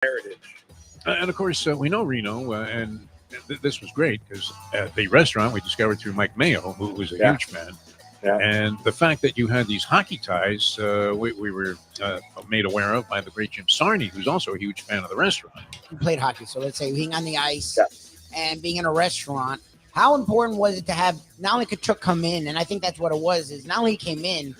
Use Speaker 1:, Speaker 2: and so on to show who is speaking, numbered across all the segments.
Speaker 1: heritage.
Speaker 2: And of course, we know Reno, and this was great because at the restaurant we discovered through Mike Mayo, who was a
Speaker 1: Yeah,
Speaker 2: huge fan.
Speaker 1: yeah.
Speaker 2: And the fact that you had these hockey ties, we were made aware of by the great Jim Sarney, who's also a huge fan of the restaurant.
Speaker 3: Who played hockey. So let's say being on the ice
Speaker 1: Yeah.
Speaker 3: and being in a restaurant. How important was it to have not only Kachuk come in, and I think that's what it was, is not only he came in,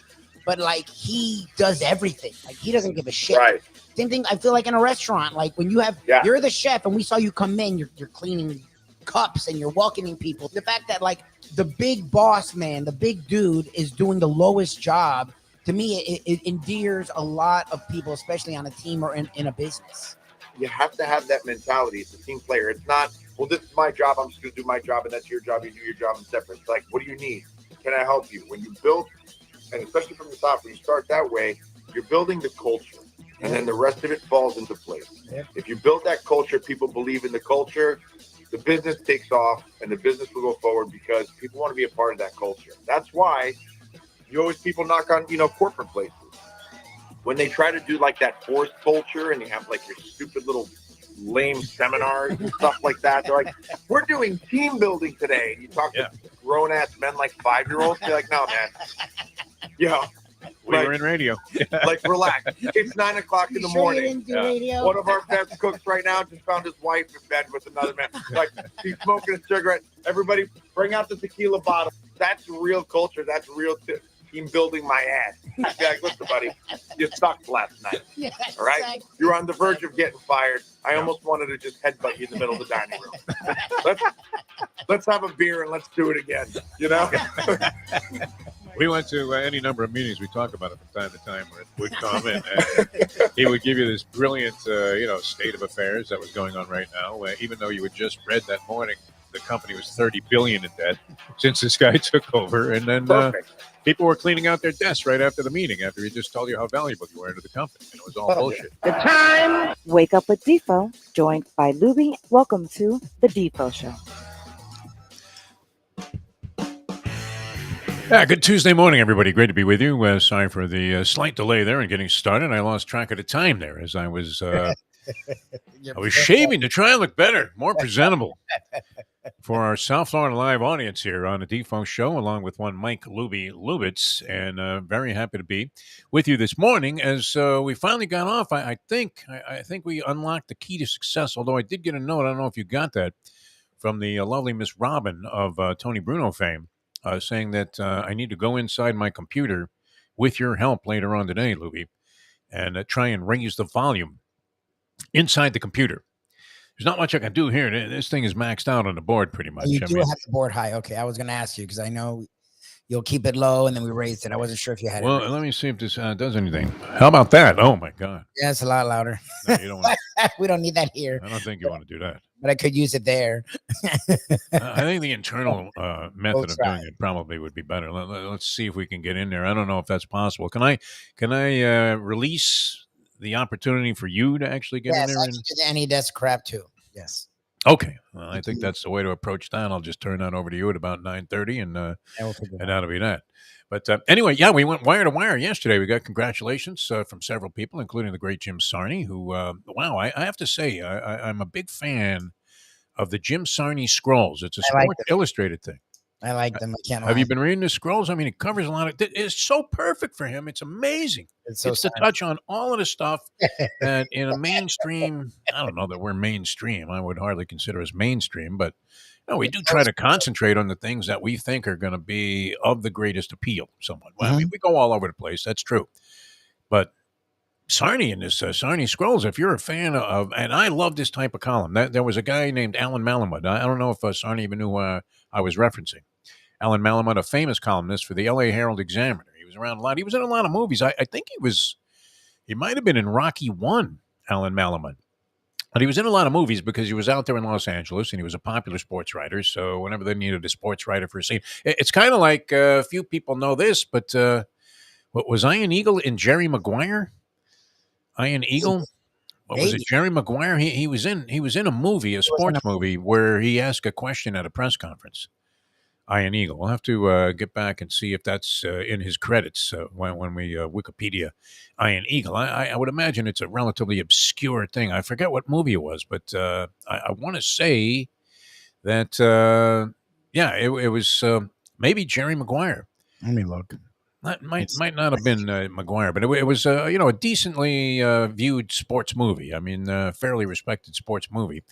Speaker 3: but like he does everything. Like he doesn't give a shit.
Speaker 1: Right.
Speaker 3: Same thing I feel like in a restaurant. Like when you have
Speaker 1: Yeah.
Speaker 3: you're the chef and we saw you come in, you're cleaning cups and you're welcoming people. The fact that like the big boss man, the big dude is doing the lowest job, to me it endears a lot of people, especially on a team or in a business.
Speaker 1: You have to have that mentality as a team player. It's not, well, this is my job, I'm just going to do my job, and that's your job, you do your job, and separate. It's like, what do you need? Can I help you? When you build, and especially from the top, when you start that way, you're building the culture, and then the rest of it falls into place.
Speaker 3: Yeah.
Speaker 1: If you build that culture, people believe in the culture, the business takes off, and the business will go forward because people want to be a part of that culture. That's why you always, people knock on, corporate places. When they try to do like that forced culture and you have like your stupid little lame seminars and stuff like that, they're like, we're doing team building today. And you talk to grown ass men like 5-year-olds, they're like, no, man.
Speaker 2: We were in radio.
Speaker 1: Like, relax. It's 9 o'clock in the morning. One of our best cooks right now just found his wife in bed with another man. Like, he's smoking a cigarette. Everybody, bring out the tequila bottle. That's real culture. That's real team building my ass. Like, listen, buddy, you sucked last night.
Speaker 3: Yeah,
Speaker 1: all right?
Speaker 3: exactly.
Speaker 1: You're on the verge of getting fired. I almost wanted to just headbutt you in the middle of the dining room. Let's have a beer and let's do it again.
Speaker 2: We went to any number of meetings. We talk about it from time to time where it would come and he would give you this brilliant, state of affairs that was going on right now. Even though you had just read that morning, the company was $30 billion in debt since this guy took over. And then people were cleaning out their desks right after the meeting, after he just told you how valuable you were to the company. And it was all bullshit.
Speaker 4: The time. Wake up with Defo, joined by Lubie. Welcome to the Defo Show.
Speaker 2: Yeah, good Tuesday morning, everybody. Great to be with you. Sorry for the slight delay there in getting started. I lost track of the time there as I was shaving to try and look better, more presentable for our South Florida live audience here on the Defo Show, along with one Mike Lubitz, and very happy to be with you this morning as we finally got off. I think we unlocked the key to success, although I did get a note, I don't know if you got that, from the lovely Miss Robin of Tony Bruno fame, saying that I need to go inside my computer with your help later on today, Lubie, and try and raise the volume inside the computer. There's not much I can do here. This thing is maxed out on the board pretty much.
Speaker 3: You do have the board high. Okay, I was going to ask you because I know you'll keep it low, and then we raised it. I wasn't sure if you had it.
Speaker 2: Well, let me see if this does anything. How about that? Oh, my God.
Speaker 3: Yeah, it's a lot louder.
Speaker 2: No, you don't want
Speaker 3: we don't need that here.
Speaker 2: I don't think you want to do that.
Speaker 3: But I could use it there.
Speaker 2: I think the internal method of doing it probably would be better. Let's see if we can get in there. I don't know if that's possible. Can I release the opportunity for you to actually get in there?
Speaker 3: Yes, I can do desk crap too. Yes.
Speaker 2: Okay. Well, I think that's the way to approach that. I'll just turn that over to you at about 9:30, and that'll be that. But anyway, yeah, we went wire to wire yesterday. We got congratulations from several people, including the great Jim Sarney, who, wow, I have to say, I'm a big fan of the Jim Sarney Scrolls. It's a Sports Illustrated thing.
Speaker 3: I like them. I can't
Speaker 2: Have you been reading the Scrolls? I mean, it covers a lot of it. It's so perfect for him. It's amazing. It's to touch on all of the stuff that in a mainstream, I don't know that we're mainstream. I would hardly consider us mainstream, but we do try to concentrate on the things that we think are going to be of the greatest appeal somewhat. Well, I mean, we go all over the place. That's true. But Sarney in this Sarney Scrolls, if you're a fan of, and I love this type of column. There was a guy named Alan Malamud. I don't know if Sarney even knew I was referencing. Alan Malamud, a famous columnist for the L.A. Herald Examiner. He was around a lot. He was in a lot of movies. I think he might have been in Rocky I, Alan Malamud. But he was in a lot of movies because he was out there in Los Angeles, and he was a popular sports writer. So whenever they needed a sports writer for a scene, it's kind of like a few people know this, but what was Iron Eagle in Jerry Maguire? Iron Eagle? What was it? Jerry Maguire? He was in a movie, a sports movie, where he asked a question at a press conference. Iron Eagle. We'll have to get back and see if that's in his credits when we Wikipedia Iron Eagle. I would imagine it's a relatively obscure thing. I forget what movie it was, but I want to say that it was maybe Jerry Maguire.
Speaker 3: Let me look.
Speaker 2: That might not have been Maguire, but it was a decently viewed sports movie. I mean, fairly respected sports movie.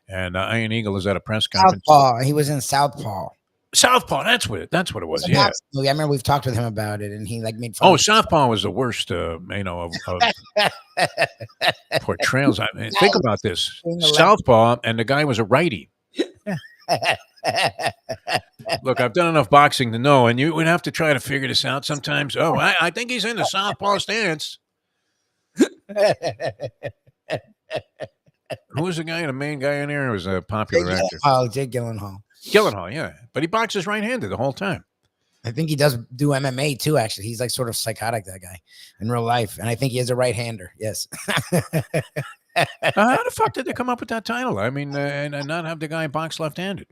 Speaker 2: And Iron Eagle is at a press conference.
Speaker 3: Southpaw. He was in Southpaw.
Speaker 2: Southpaw. That's what it was.
Speaker 3: Yeah, I remember we've talked with him about it, and he made fun.
Speaker 2: Oh, Southpaw was the worst. Of portrayals. I mean, think about this: Southpaw, and the guy was a righty. Look, I've done enough boxing to know, and you would have to try to figure this out sometimes. Oh, I think he's in the southpaw stance. Who was the guy? The main guy in there? It was a popular actor.
Speaker 3: Oh, Jake Gyllenhaal.
Speaker 2: Gyllenhaal, yeah, but he boxes right-handed the whole time.
Speaker 3: I think he does do MMA too. Actually, he's like sort of psychotic, that guy, in real life, and I think he is a right-hander. Yes.
Speaker 2: How the fuck did they come up with that title? I mean, and not have the guy box left-handed?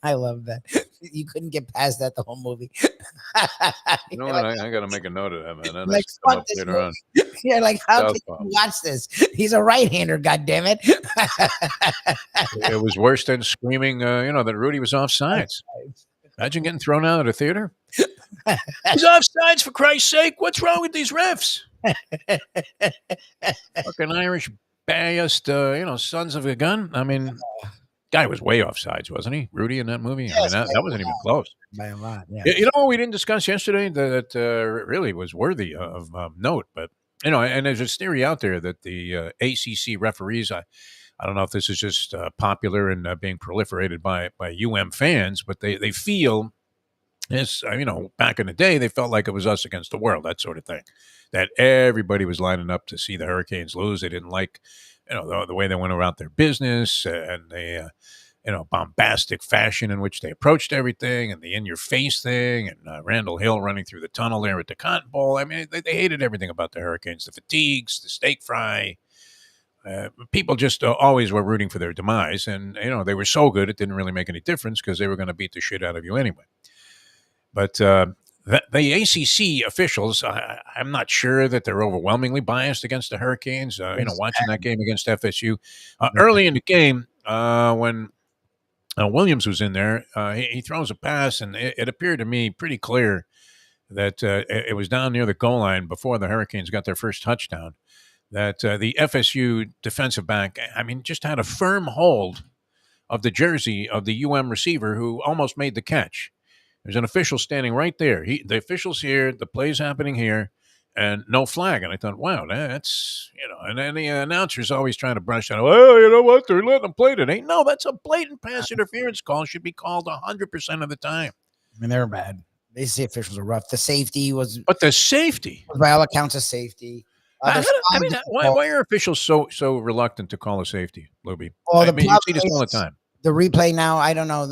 Speaker 3: I love that. You couldn't get past that the whole movie.
Speaker 2: You know what? I got to make a note of that, man.
Speaker 3: Like, fuck this later on. Yeah, like, how can you watch this? He's a right-hander, goddammit.
Speaker 2: It was worse than screaming, that Rudy was offsides. Imagine getting thrown out of the theater. He's offsides, for Christ's sake. What's wrong with these refs? Fucking Irish biased, sons of a gun. I mean, guy was way offsides, wasn't he? Rudy in that movie? I mean, that wasn't even close.
Speaker 3: By a lot, yeah.
Speaker 2: You know what we didn't discuss yesterday that really was worthy of note, but, and there's this theory out there that the ACC referees, I don't know if this is just popular and being proliferated by fans, but they feel this, back in the day, they felt like it was us against the world, that sort of thing, that everybody was lining up to see the Hurricanes lose. They didn't like, the way they went about their business and the, bombastic fashion in which they approached everything and the in-your-face thing and Randall Hill running through the tunnel there at the Cotton Bowl. I mean, they hated everything about the Hurricanes, the fatigues, the steak fry. People just always were rooting for their demise. And, they were so good, it didn't really make any difference because they were going to beat the shit out of you anyway. But the ACC officials, I'm not sure that they're overwhelmingly biased against the Hurricanes. Watching that game against FSU. Early in the game, when Williams was in there, he throws a pass, and it appeared to me pretty clear that it was down near the goal line before the Hurricanes got their first touchdown, that the FSU defensive back, just had a firm hold of the jersey of the receiver who almost made the catch. There's an official standing right there. The official's here, the play's happening here, and no flag. And I thought, wow, that's, and then the announcer's always trying to brush out, well, you know what, they're letting them play today. No, that's a blatant pass interference call. Should be called 100% of the time.
Speaker 3: I mean, they were bad. They say officials are rough. The safety was...
Speaker 2: But the safety?
Speaker 3: Was by all accounts a safety.
Speaker 2: Why are officials so reluctant to call a safety, Lubie?
Speaker 3: Well,
Speaker 2: you see this all the time.
Speaker 3: The replay now, I don't know.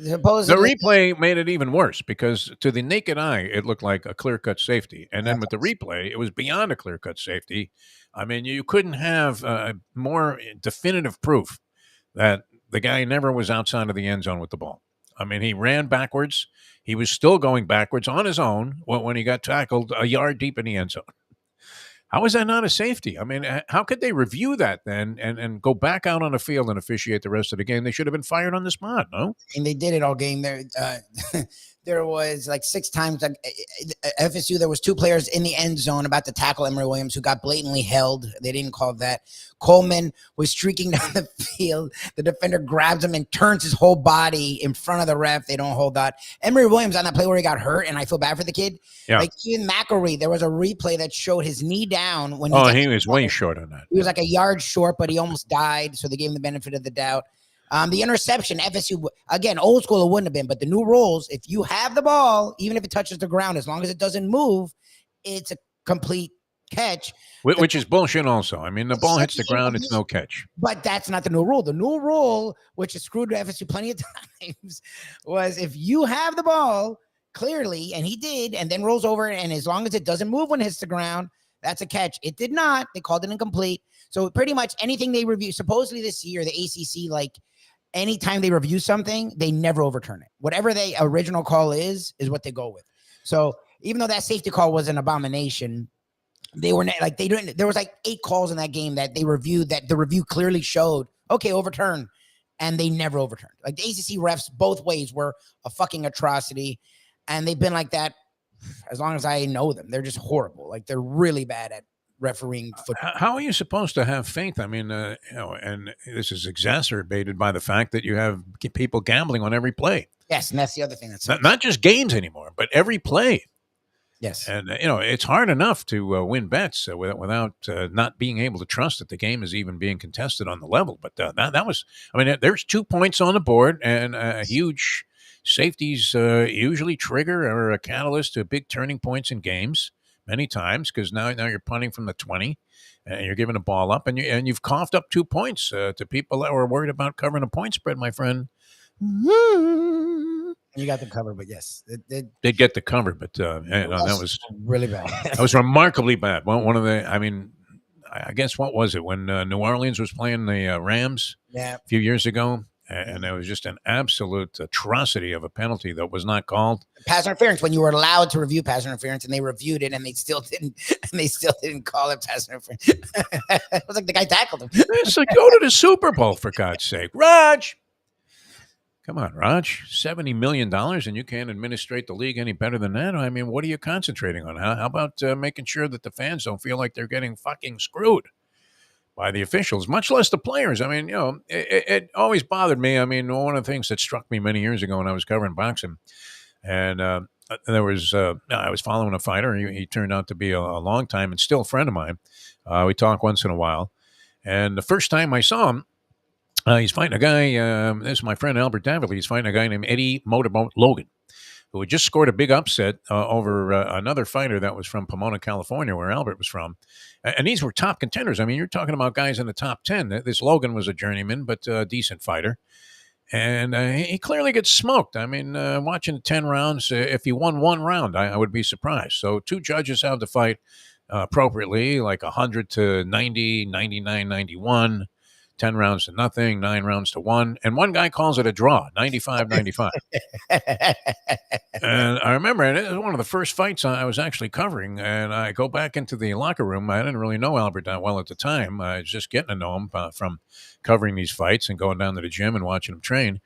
Speaker 2: The replay made it even worse because to the naked eye, it looked like a clear-cut safety. And then with the replay, it was beyond a clear-cut safety. I mean, you couldn't have more definitive proof that the guy never was outside of the end zone with the ball. I mean, he ran backwards. He was still going backwards on his own when he got tackled a yard deep in the end zone. How is that not a safety? I mean, how could they review that then and go back out on the field and officiate the rest of the game? They should have been fired on the spot, no?
Speaker 3: And they did it all game. There was like 6 times FSU. There was 2 players in the end zone about to tackle Emory Williams who got blatantly held. They didn't call that. Coleman was streaking down the field. The defender grabs him and turns his whole body in front of the ref. They don't hold that. Emory Williams on that play where he got hurt, and I feel bad for the kid.
Speaker 2: Yeah.
Speaker 3: Like Ian McElree, there was a replay that showed his knee down when
Speaker 2: he was way short on that.
Speaker 3: He was like a yard short, but he almost died, so they gave him the benefit of the doubt. The interception, FSU, again, old school, it wouldn't have been, but the new rules, if you have the ball, even if it touches the ground, as long as it doesn't move, it's a complete catch.
Speaker 2: Which is bullshit also. I mean, the ball hits the ground, it's no catch.
Speaker 3: But that's not the new rule. The new rule, which has screwed FSU plenty of times, was if you have the ball, clearly, and he did, and then rolls over, and as long as it doesn't move when it hits the ground, that's a catch. It did not. They called it incomplete. So pretty much anything they review, supposedly this year, the ACC, anytime they review something, they never overturn it. Whatever the original call is what they go with. So even though that safety call was an abomination, they were like, they didn't. There was like 8 calls in that game that they reviewed that the review clearly showed, okay, overturn, and they never overturned. Like the ACC refs both ways were a fucking atrocity, and they've been like that as long as I know them. They're just horrible. Like they're really bad at refereeing football.
Speaker 2: How are you supposed to have faith? I mean, and this is exacerbated by the fact that you have people gambling on every play.
Speaker 3: Yes, and that's the other thing. That's
Speaker 2: not just games anymore, but every play.
Speaker 3: Yes,
Speaker 2: and it's hard enough to win bets without not being able to trust that the game is even being contested on the level. But that was, I mean, there's 2 points on the board, and huge safeties usually trigger or a catalyst to big turning points in games many times, because now you're punting from the 20 and you're giving a ball up, and you've coughed up 2 points to people that were worried about covering a point spread, my friend.
Speaker 3: You got the cover, but yes,
Speaker 2: they'd get the cover, but that was
Speaker 3: really bad.
Speaker 2: That was remarkably bad. One of the, I mean, I guess, what was it when New Orleans was playing the Rams a few years ago, and there was just an absolute atrocity of a penalty that was not called.
Speaker 3: Pass interference, when you were allowed to review pass interference, and they reviewed it, and they still didn't call it pass interference. It was like the guy tackled him.
Speaker 2: It's like, go to the Super Bowl, for God's sake, Raj. Come on, Raj, $70 million, and you can't administrate the league any better than that? I mean, what are you concentrating on? How about making sure that the fans don't feel like they're getting fucking screwed by the officials, much less the players? I mean, it always bothered me. I mean, one of the things that struck me many years ago when I was covering boxing, and there was, I was following a fighter. He turned out to be a long time and still a friend of mine. We talk once in a while. And the first time I saw him, he's fighting a guy, this is my friend Albert Davidley. He's fighting a guy named Eddie Motorboat Logan, who had just scored a big upset over another fighter that was from Pomona, California, where Albert was from. And these were top contenders. I mean, you're talking about guys in the top 10. This Logan was a journeyman, but a decent fighter. And he clearly gets smoked. I mean, watching 10 rounds, if he won 1 round, I would be surprised. So 2 judges have the fight appropriately, like 100 to 90, 99, 91. 10 rounds to nothing, 9 rounds to 1. And one guy calls it a draw, 95-95. And I remember, and it was one of the first fights I was actually covering. And I go back into the locker room. I didn't really know Albert that well at the time. I was just getting to know him from covering these fights and going down to the gym and watching him train.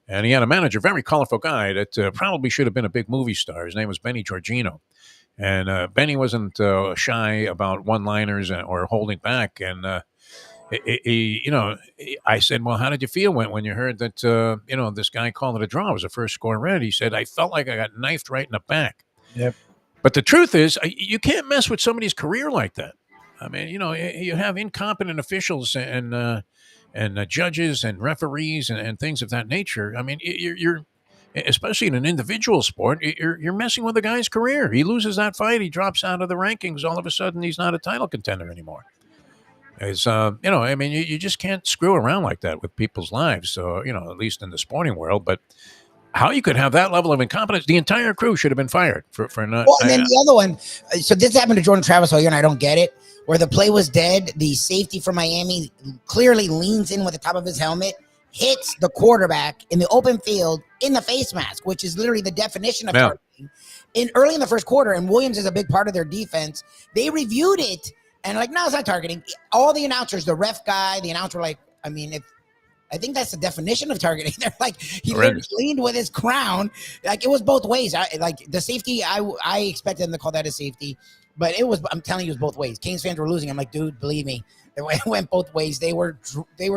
Speaker 2: And he had a manager, very colorful guy that probably should have been a big movie star. His name was Benny Giorgino. And Benny wasn't shy about one-liners or holding back. And I said, well, how did you feel when you heard that, this guy called it a draw? It was the first score read. He said, I felt like I got knifed right in the back.
Speaker 3: Yep.
Speaker 2: But the truth is, you can't mess with somebody's career like that. I mean, you have incompetent officials and judges and referees and things of that nature. I mean, you're especially in an individual sport, you're messing with a guy's career. He loses that fight. He drops out of the rankings. All of a sudden, he's not a title contender anymore. It's, I mean, you just can't screw around like that with people's lives. So, at least in the sporting world. But how you could have that level of incompetence, the entire crew should have been fired for not.
Speaker 3: Well, and then the other one, so this happened to Jordan Travis all year, and I don't get it, where the play was dead. The safety from Miami clearly leans in with the top of his helmet, hits the quarterback in the open field in the face mask, which is literally the definition of targeting. Early in the first quarter, and Williams is a big part of their defense, they reviewed it. And like, no, it's not targeting. All the announcers, the ref guy, the announcer, like, I mean, I think that's the definition of targeting. They're like, he leaned with his crown. Like, it was both ways. The safety, I expected them to call that a safety, but I'm telling you, it was both ways. Canes fans were losing. I'm like, dude, believe me, it went both ways. They were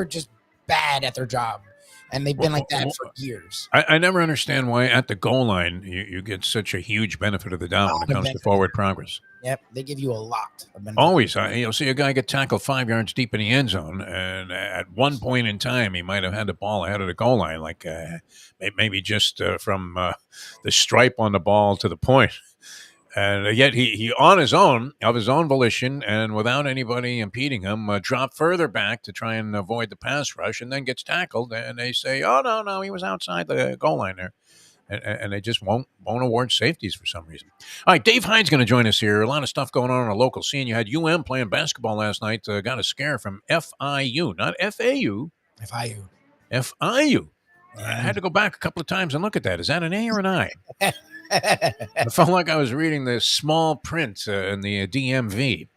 Speaker 3: just bad at their job. And they've been like that for years.
Speaker 2: I never understand why at the goal line you get such a huge benefit of the doubt when it comes to forward progress.
Speaker 3: Yep, they give you a lot of benefit.
Speaker 2: Always. You'll see a guy get tackled 5 yards deep in the end zone, and at one point in time, he might have had the ball ahead of the goal line, like maybe just from the stripe on the ball to the point. And yet he on his own, of his own volition, and without anybody impeding him, dropped further back to try and avoid the pass rush, and then gets tackled. And they say, "Oh no, he was outside the goal line there," and they just won't award safeties for some reason. All right, Dave Hyde's going to join us here. A lot of stuff going on the local scene. You had UM playing basketball last night. Got a scare from FIU, not FAU.
Speaker 3: FIU.
Speaker 2: FIU. I had to go back a couple of times and look at that. Is that an A or an I? I felt like I was reading the small print in the DMV.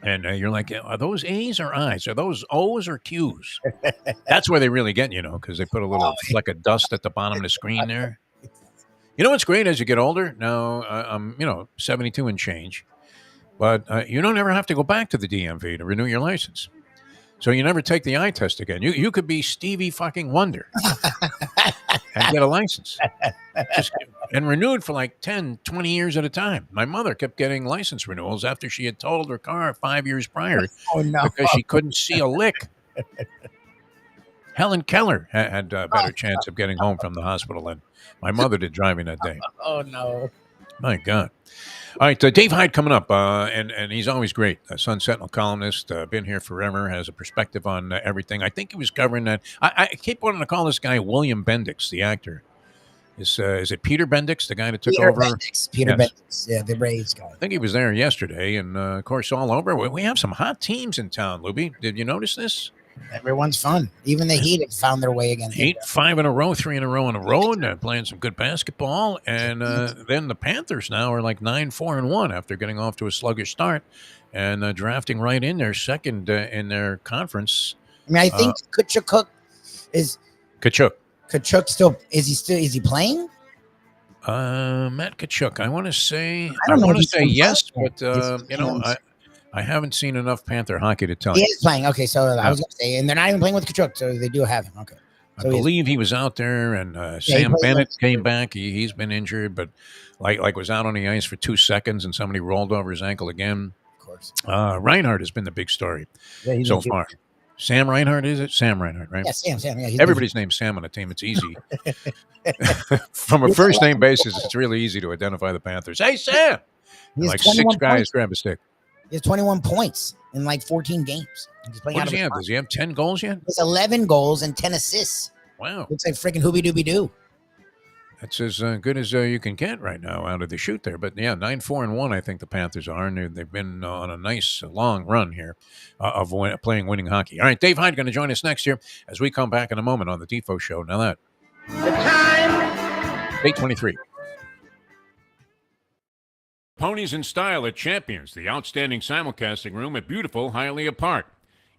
Speaker 2: And you're like, are those A's or I's? Are those O's or Q's? That's where they really get, because they put a little fleck of dust at the bottom of the screen there. You know what's great as you get older? Now, I'm, 72 and change. But you don't ever have to go back to the DMV to renew your license. So you never take the eye test again. You could be Stevie fucking Wonder and get a license. And renewed for like 10, 20 years at a time. My mother kept getting license renewals after she had totaled her car 5 years prior because she couldn't see a lick. Helen Keller had a better chance of getting home from the hospital than my mother did driving that day.
Speaker 3: Oh, no.
Speaker 2: My God. All right, Dave Hyde coming up, and he's always great. Sun Sentinel columnist, been here forever, has a perspective on everything. I think he was covering that. I keep wanting to call this guy William Bendix, the actor. Is it Peter Bendix, the guy that took over?
Speaker 3: Peter Bendix, yeah, the Braves guy.
Speaker 2: I think he was there yesterday, and of course, all over. We have some hot teams in town, Lubie. Did you notice this?
Speaker 3: Everyone's fun. Even the Heat have found their way again.
Speaker 2: 5 in a row, 3 in a row on the road. They're playing some good basketball. And then the Panthers now are like 9-4-1 after getting off to a sluggish start and drafting right in there, second in their conference.
Speaker 3: I mean, I think Kachuk is
Speaker 2: Kachuk.
Speaker 3: Kachuk still is he playing?
Speaker 2: Matt Kachuk. I want to say yes, but I haven't seen enough Panther hockey to tell you.
Speaker 3: He is playing. Okay, so I was going to say, and they're not even playing with Kachuk, so they do have him. Okay. So
Speaker 2: I believe he was out there, and Sam Bennett came back. He's been injured, but like was out on the ice for 2 seconds, and somebody rolled over his ankle again.
Speaker 3: Of course.
Speaker 2: Reinhardt has been the big story so far. Sam Reinhardt, is it? Sam Reinhardt, right?
Speaker 3: Yeah, Sam. Yeah,
Speaker 2: everybody's named Sam on the team. It's easy. From a first name basis, it's really easy to identify the Panthers. Hey, Sam! Like 6 guys grab a stick.
Speaker 3: He has 21 points in like 14 games.
Speaker 2: What does he have? Does he have 10 goals yet?
Speaker 3: He has 11 goals and 10 assists.
Speaker 2: Wow.
Speaker 3: Looks like freaking Hoobie-Dooby-Doo.
Speaker 2: That's as good as you can get right now out of the chute there. But, yeah, 9-4-1 I think the Panthers are, and they've been on a nice long run here of playing winning hockey. All right, Dave Hyde going to join us next year as we come back in a moment on the Defo Show. Now that.
Speaker 5: The time.
Speaker 2: 8:23. Ponies in Style at Champions, the outstanding simulcasting room at beautiful Hialeah Park.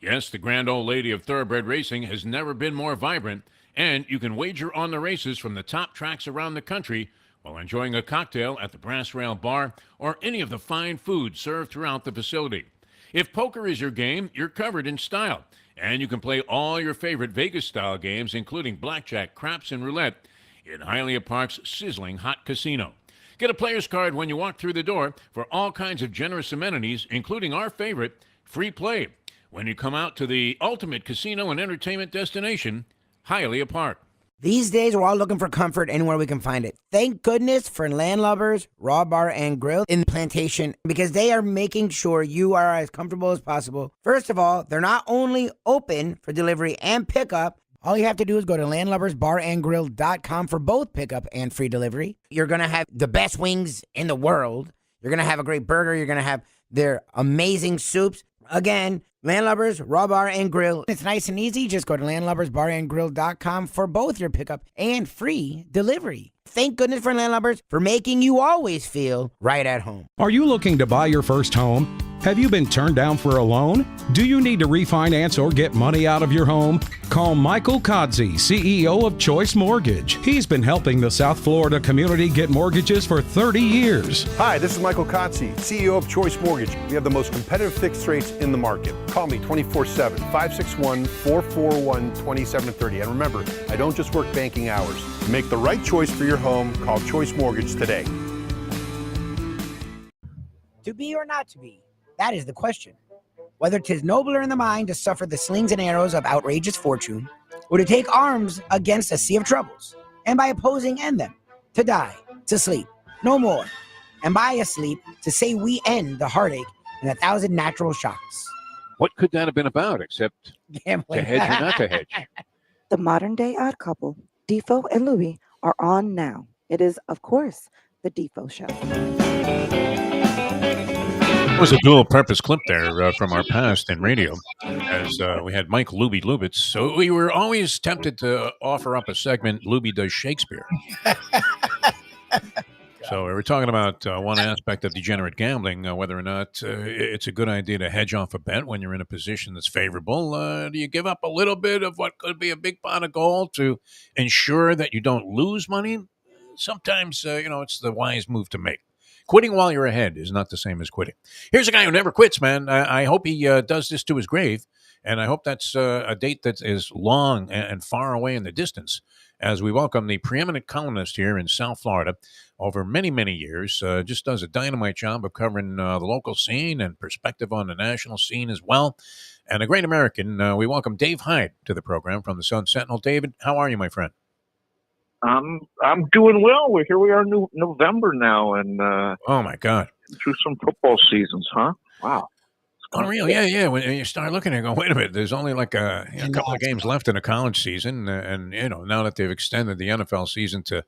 Speaker 2: Yes, the grand old lady of thoroughbred racing has never been more vibrant, and you can wager on the races from the top tracks around the country while enjoying a cocktail at the Brass Rail Bar or any of the fine food served throughout the facility. If poker is your game, you're covered in style, and you can play all your favorite Vegas-style games, including blackjack, craps, and roulette, in Hialeah Park's sizzling hot casino. Get a player's card when you walk through the door for all kinds of generous amenities, including our favorite, free play, when you come out to the ultimate casino and entertainment destination, Hialeah Park.
Speaker 3: These days, we're all looking for comfort anywhere we can find it. Thank goodness for Landlubbers Raw Bar and Grill in the Plantation, because they are making sure you are as comfortable as possible. First of all, they're not only open for delivery and pickup. All you have to do is go to landlubbersbarandgrill.com for both pickup and free delivery. You're going to have the best wings in the world. You're going to have a great burger. You're going to have their amazing soups. Again, Landlubbers, Raw Bar and Grill. It's nice and easy. Just go to landlubbersbarandgrill.com for both your pickup and free delivery. Thank goodness for Landlubbers for making you always feel right at home.
Speaker 6: Are you looking to buy your first home? Have you been turned down for a loan? Do you need to refinance or get money out of your home? Call Michael Kodsey, CEO of Choice Mortgage. He's been helping the South Florida community get mortgages for 30 years.
Speaker 7: Hi, this is Michael Kodsey, CEO of Choice Mortgage. We have the most competitive fixed rates in the market. Call me 24/7, 561-441-2730. And remember, I don't just work banking hours. To make the right choice for your home, call Choice Mortgage today.
Speaker 3: To be or not to be? That is the question. Whether 'tis nobler in the mind to suffer the slings and arrows of outrageous fortune, or to take arms against a sea of troubles, and by opposing end them, to die, to sleep, no more, and by asleep to say we end the heartache and 1,000 natural shocks.
Speaker 2: What could that have been about except
Speaker 3: Gambling.
Speaker 2: to hedge or not to hedge?
Speaker 4: The modern day odd couple, Defo and Lubie, are on now. It is, of course, the Defo Show.
Speaker 2: It was a dual-purpose clip there from our past in radio, as we had Mike Lubie Lubitz. So we were always tempted to offer up a segment, Lubie Does Shakespeare. So we were talking about one aspect of degenerate gambling, whether or not it's a good idea to hedge off a bet when you're in a position that's favorable. Do you give up a little bit of what could be a big pot of gold to ensure that you don't lose money? Sometimes, it's the wise move to make. Quitting while you're ahead is not the same as quitting. Here's a guy who never quits, man. I hope he does this to his grave, and I hope that's a date that is long and far away in the distance, as we welcome the preeminent columnist here in South Florida over many, many years. Just does a dynamite job of covering the local scene and perspective on the national scene as well. And a great American. We welcome Dave Hyde to the program from the Sun Sentinel. David, how are you, my friend?
Speaker 8: I'm doing well. Here we are, November now, and
Speaker 2: oh my God,
Speaker 8: through some football seasons, huh? Wow,
Speaker 2: unreal. Yeah. When you start looking and go, wait a minute, there's only like a couple of games left in a college season, and now that they've extended the NFL season to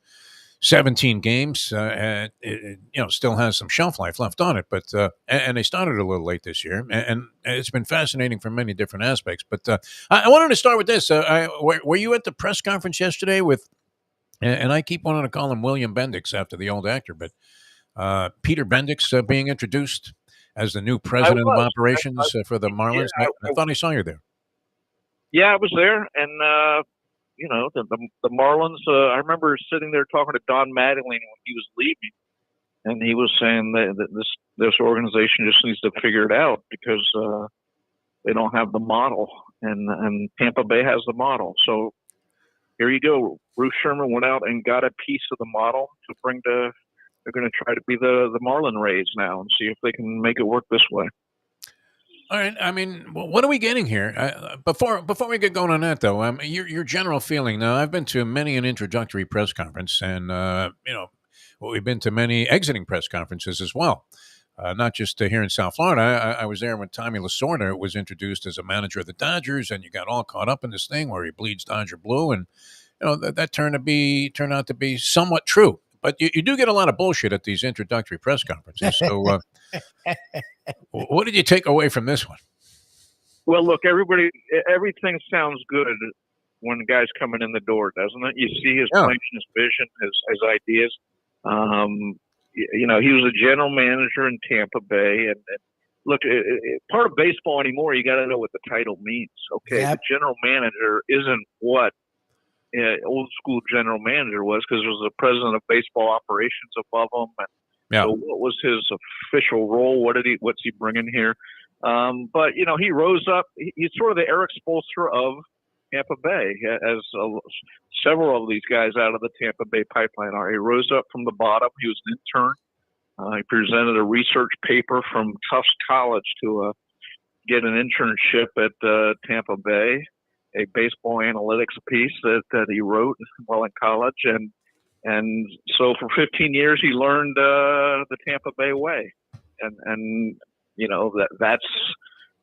Speaker 2: 17 games, and it still has some shelf life left on it, but and they started a little late this year, and it's been fascinating from many different aspects. But I wanted to start with this. Were you at the press conference yesterday with? And I keep wanting to call him William Bendix after the old actor, but Peter Bendix being introduced as the new president of operations for the Marlins. Yeah, I thought I saw you there.
Speaker 8: Yeah, I was there, and the Marlins. I remember sitting there talking to Don Mattingly when he was leaving, and he was saying that this organization just needs to figure it out because they don't have the model, and Tampa Bay has the model. So here you go. Bruce Sherman went out and got a piece of the model to bring to. They're going to try to be the Marlin Rays now and see if they can make it work this way.
Speaker 2: All right. I mean, what are we getting here? Before we get going on that, though, your general feeling. Now, I've been to many an introductory press conference, and we've been to many exiting press conferences as well. Not just here in South Florida. I was there when Tommy Lasorda was introduced as a manager of the Dodgers, and you got all caught up in this thing where he bleeds Dodger blue, and that turned out to be somewhat true. But you do get a lot of bullshit at these introductory press conferences. So, what did you take away from this one?
Speaker 8: Well, look, everything sounds good when the guy's coming in the door, doesn't it? You see his plan, his vision, his ideas. He was a general manager in Tampa Bay, and look, part of baseball anymore, you got to know what the title means. Okay, yep. The general manager isn't what old school general manager was, because there was the president of baseball operations above him. And so what was his official role? What's he bringing here? But he rose up. He's sort of the Eric Spoelstra of Tampa Bay, as several of these guys out of the Tampa Bay pipeline are. He rose up from the bottom. He was an intern. He presented a research paper from Tufts College to get an internship at Tampa Bay, a baseball analytics piece that he wrote while in college. And so for 15 years, he learned the Tampa Bay way. And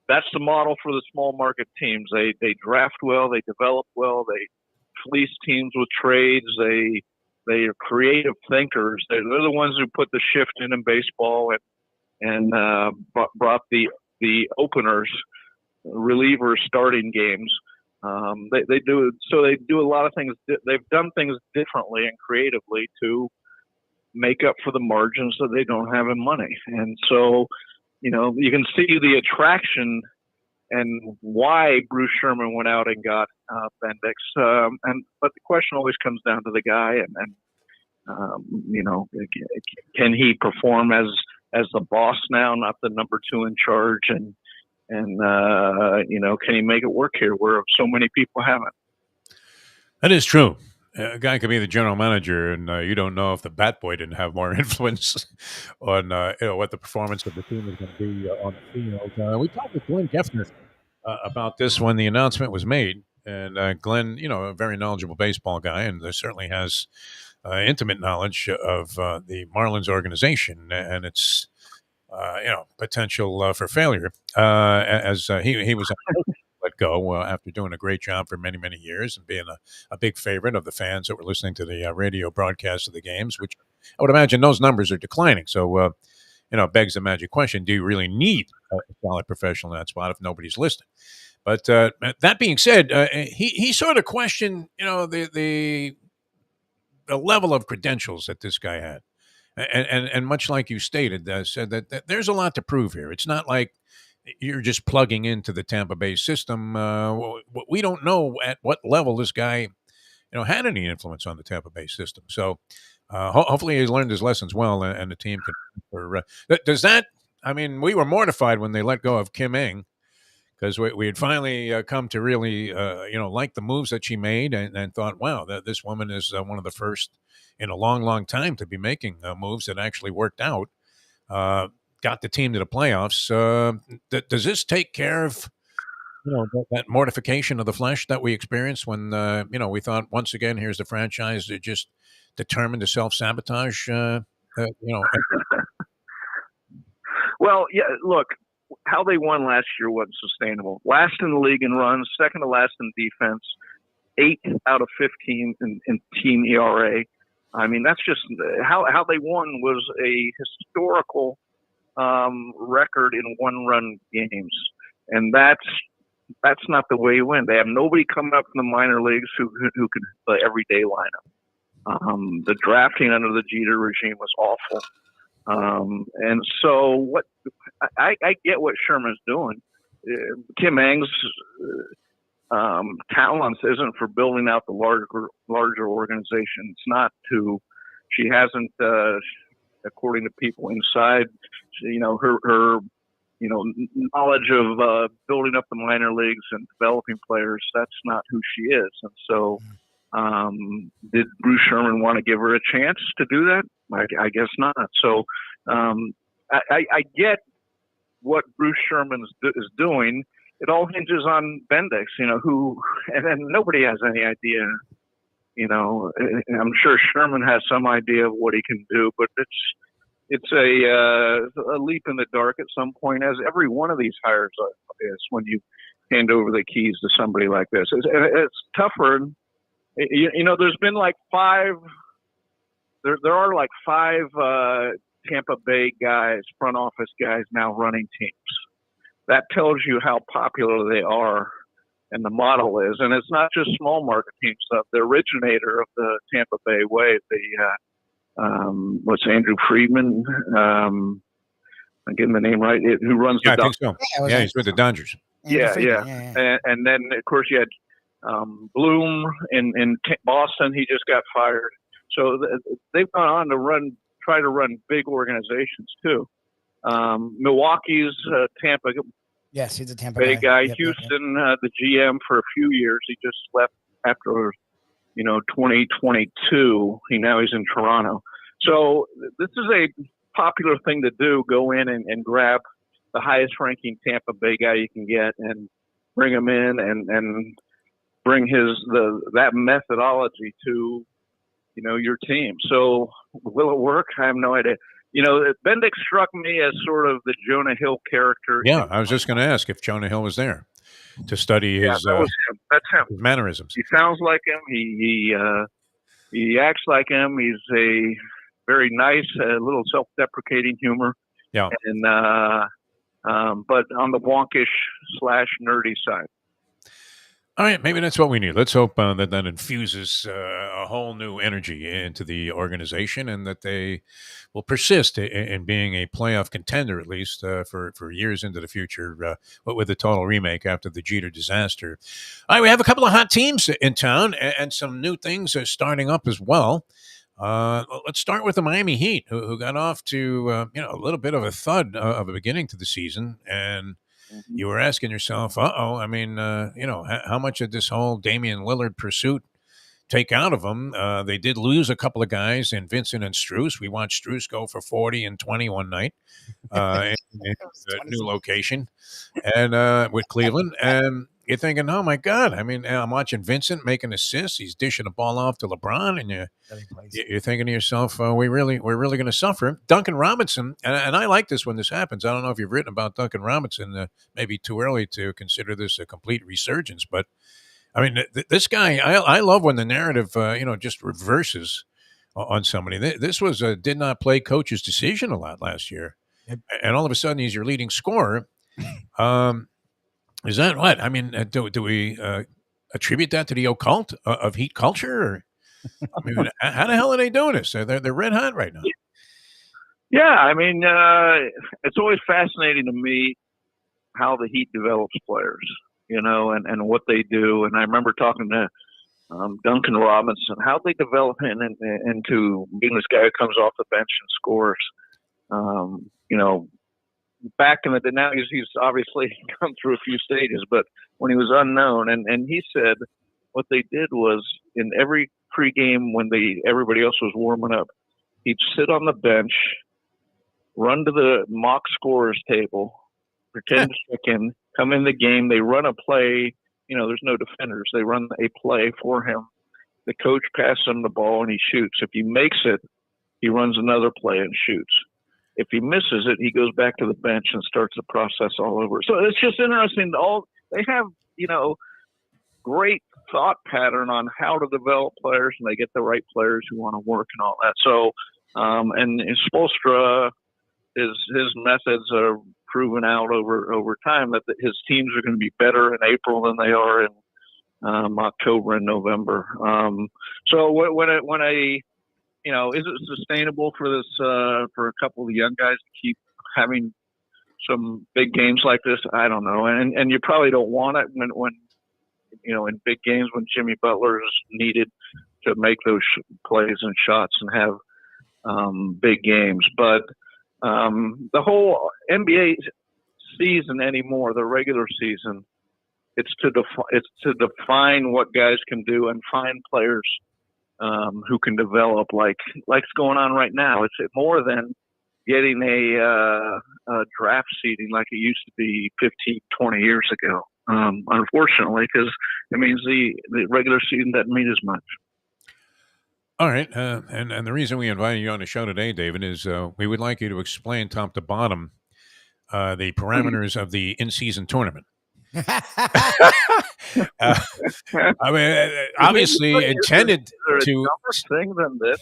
Speaker 8: that's the model for the small market teams. They draft well, they develop well, they fleece teams with trades. They are creative thinkers. They're the ones who put the shift in baseball and brought the openers, relievers, starting games. They do a lot of things. They've done things differently and creatively to make up for the margins that they don't have in money. And so, you can see the attraction and why Bruce Sherman went out and got Bendix. But the question always comes down to the guy, can he perform as the boss now, not the number two in charge, and can he make it work here where so many people haven't?
Speaker 2: That is true. A guy could be the general manager, and you don't know if the bat boy didn't have more influence on what the performance of the team is going to be on the field. We talked with Glenn Geffner about this when the announcement was made, and Glenn, a very knowledgeable baseball guy, and certainly has intimate knowledge of the Marlins organization and its potential for failure. As he was let go after doing a great job for many, many years and being a big favorite of the fans that were listening to the radio broadcast of the games, which I would imagine those numbers are declining. So begs the magic question: do you really need a solid professional in that spot if nobody's listening? But that being said, he sort of questioned, the level of credentials that this guy had, and much like you stated, said that there's a lot to prove here. It's not like you're just plugging into the Tampa Bay system. We don't know at what level this guy, had any influence on the Tampa Bay system. So hopefully he's learned his lessons well, and the team can. Does that? I mean, we were mortified when they let go of Kim Ng, because we had finally come to really, like the moves that she made, and thought, wow, this woman is one of the first in a long, long time to be making moves that actually worked out, got the team to the playoffs. Does this take care of, that mortification of the flesh that we experienced when, we thought, once again, here's the franchise that just determined to self-sabotage,
Speaker 8: Well, yeah, look, how they won last year wasn't sustainable. Last in the league in runs, second to last in defense, 8 out of 15 in team ERA. I mean, that's just how they won was a historical record in one-run games, and that's not the way you win. They have nobody coming up from the minor leagues who could play everyday lineup. The drafting under the Jeter regime was awful. And so what I get what Sherman's doing. Kim Ng's talents isn't for building out the larger organization. It's not to. She hasn't, according to people inside, her knowledge of building up the minor leagues and developing players. That's not who she is. And so, did Bruce Sherman want to give her a chance to do that? I guess not. So I get what Bruce Sherman is doing. It all hinges on Bendix, and nobody has any idea. I'm sure Sherman has some idea of what he can do, but it's a leap in the dark at some point, as every one of these hires is when you hand over the keys to somebody like this. It's tougher. There's been like 5. There are like 5 Tampa Bay guys, front office guys now running teams. That tells you how popular they are and the model is. And it's not just small market teams. The originator of the Tampa Bay way, what's Andrew Friedman? I'm getting the name right. Who runs the
Speaker 2: Dodgers? I think so. Yeah, he's with the Dodgers.
Speaker 8: Yeah. And then, of course, you had Bloom in Boston. He just got fired. So they've gone on to try to run big organizations too. Milwaukee's Tampa.
Speaker 3: Yes, he's a Tampa
Speaker 8: Bay guy.
Speaker 3: Yep,
Speaker 8: Houston, the GM for a few years. He just left after 2022. Now he's in Toronto. So this is a popular thing to do. Go in and grab the highest ranking Tampa Bay guy you can get and bring him in and bring that methodology to your team. So will it work? I have no idea. Bendix struck me as sort of the Jonah Hill character.
Speaker 2: Yeah, I was just going to ask if Jonah Hill was there to study his
Speaker 8: That's him.
Speaker 2: His mannerisms.
Speaker 8: He sounds like him. He acts like him. He's a very nice, little self-deprecating humor.
Speaker 2: Yeah.
Speaker 8: And but on the wonkish / nerdy side.
Speaker 2: All right, maybe that's what we need. Let's hope that infuses a whole new energy into the organization, and that they will persist in being a playoff contender, at least for years into the future, with a total remake after the Jeter disaster. All right, we have a couple of hot teams in town, and some new things are starting up as well. Let's start with the Miami Heat, who got off to a little bit of a thud of a beginning to the season, and you were asking yourself, I mean, how much of this whole Damian Lillard pursuit take out of them? They did lose a couple of guys in Vincent and Strus. We watched Strus go for 40 and 20 one night in a new location and with Cleveland. And you're thinking, oh, my God. I mean, I'm watching Vincent making assists. He's dishing the ball off to LeBron. And you're thinking to yourself, we're really going to suffer. Duncan Robinson, and I like this when this happens. I don't know if you've written about Duncan Robinson. Maybe too early to consider this a complete resurgence. But, I mean, this guy, I love when the narrative, just reverses on somebody. This was a did not play coach's decision a lot last year. and all of a sudden he's your leading scorer. Is that what? I mean, do we attribute that to the occult of Heat culture? Or, I mean, how the hell are they doing this? They're red hot right now.
Speaker 8: Yeah, I mean, it's always fascinating to me how the Heat develops players, and what they do. And I remember talking to Duncan Robinson, how they develop him into being this guy who comes off the bench and scores. Back in the day, now he's obviously come through a few stages, but when he was unknown, and he said what they did was in every pregame when everybody else was warming up, he'd sit on the bench, run to the mock scorers table, pretend to check in, come in the game, they run a play, there's no defenders, they run a play for him. The coach passes him the ball and he shoots. If he makes it, he runs another play and shoots. If he misses it, he goes back to the bench and starts the process all over. So it's just interesting. They have, great thought pattern on how to develop players, and they get the right players who want to work and all that. So, and Spoelstra, his methods are proven out over time that his teams are going to be better in April than they are in October and November. So when is it sustainable for this for a couple of the young guys to keep having some big games like this? I don't know, and you probably don't want it when in big games when Jimmy Butler is needed to make those plays and shots and have big games. But the whole NBA season anymore, the regular season, it's to define what guys can do and find players who can develop like's going on right now. It's more than getting a draft seeding like it used to be 15, 20 years ago. Unfortunately, because it means the regular season doesn't mean as much.
Speaker 2: All right. And the reason we invited you on the show today, David, is we would like you to explain top to bottom the parameters of the in-season tournament. I mean, obviously intended to.
Speaker 8: Thing than this.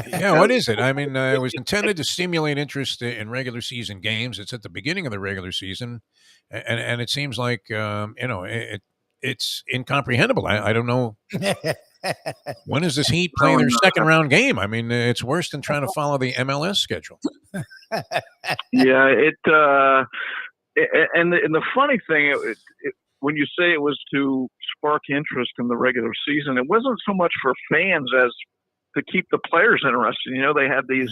Speaker 2: Yeah, what is it? I mean, it was intended to stimulate interest in regular season games. It's at the beginning of the regular season, and it seems like it's incomprehensible. I don't know. When does this Heat play their second round game? I mean, it's worse than trying to follow the MLS schedule.
Speaker 8: Yeah, and the funny thing, when you say it was to spark interest in the regular season, it wasn't so much for fans as to keep the players interested. They had these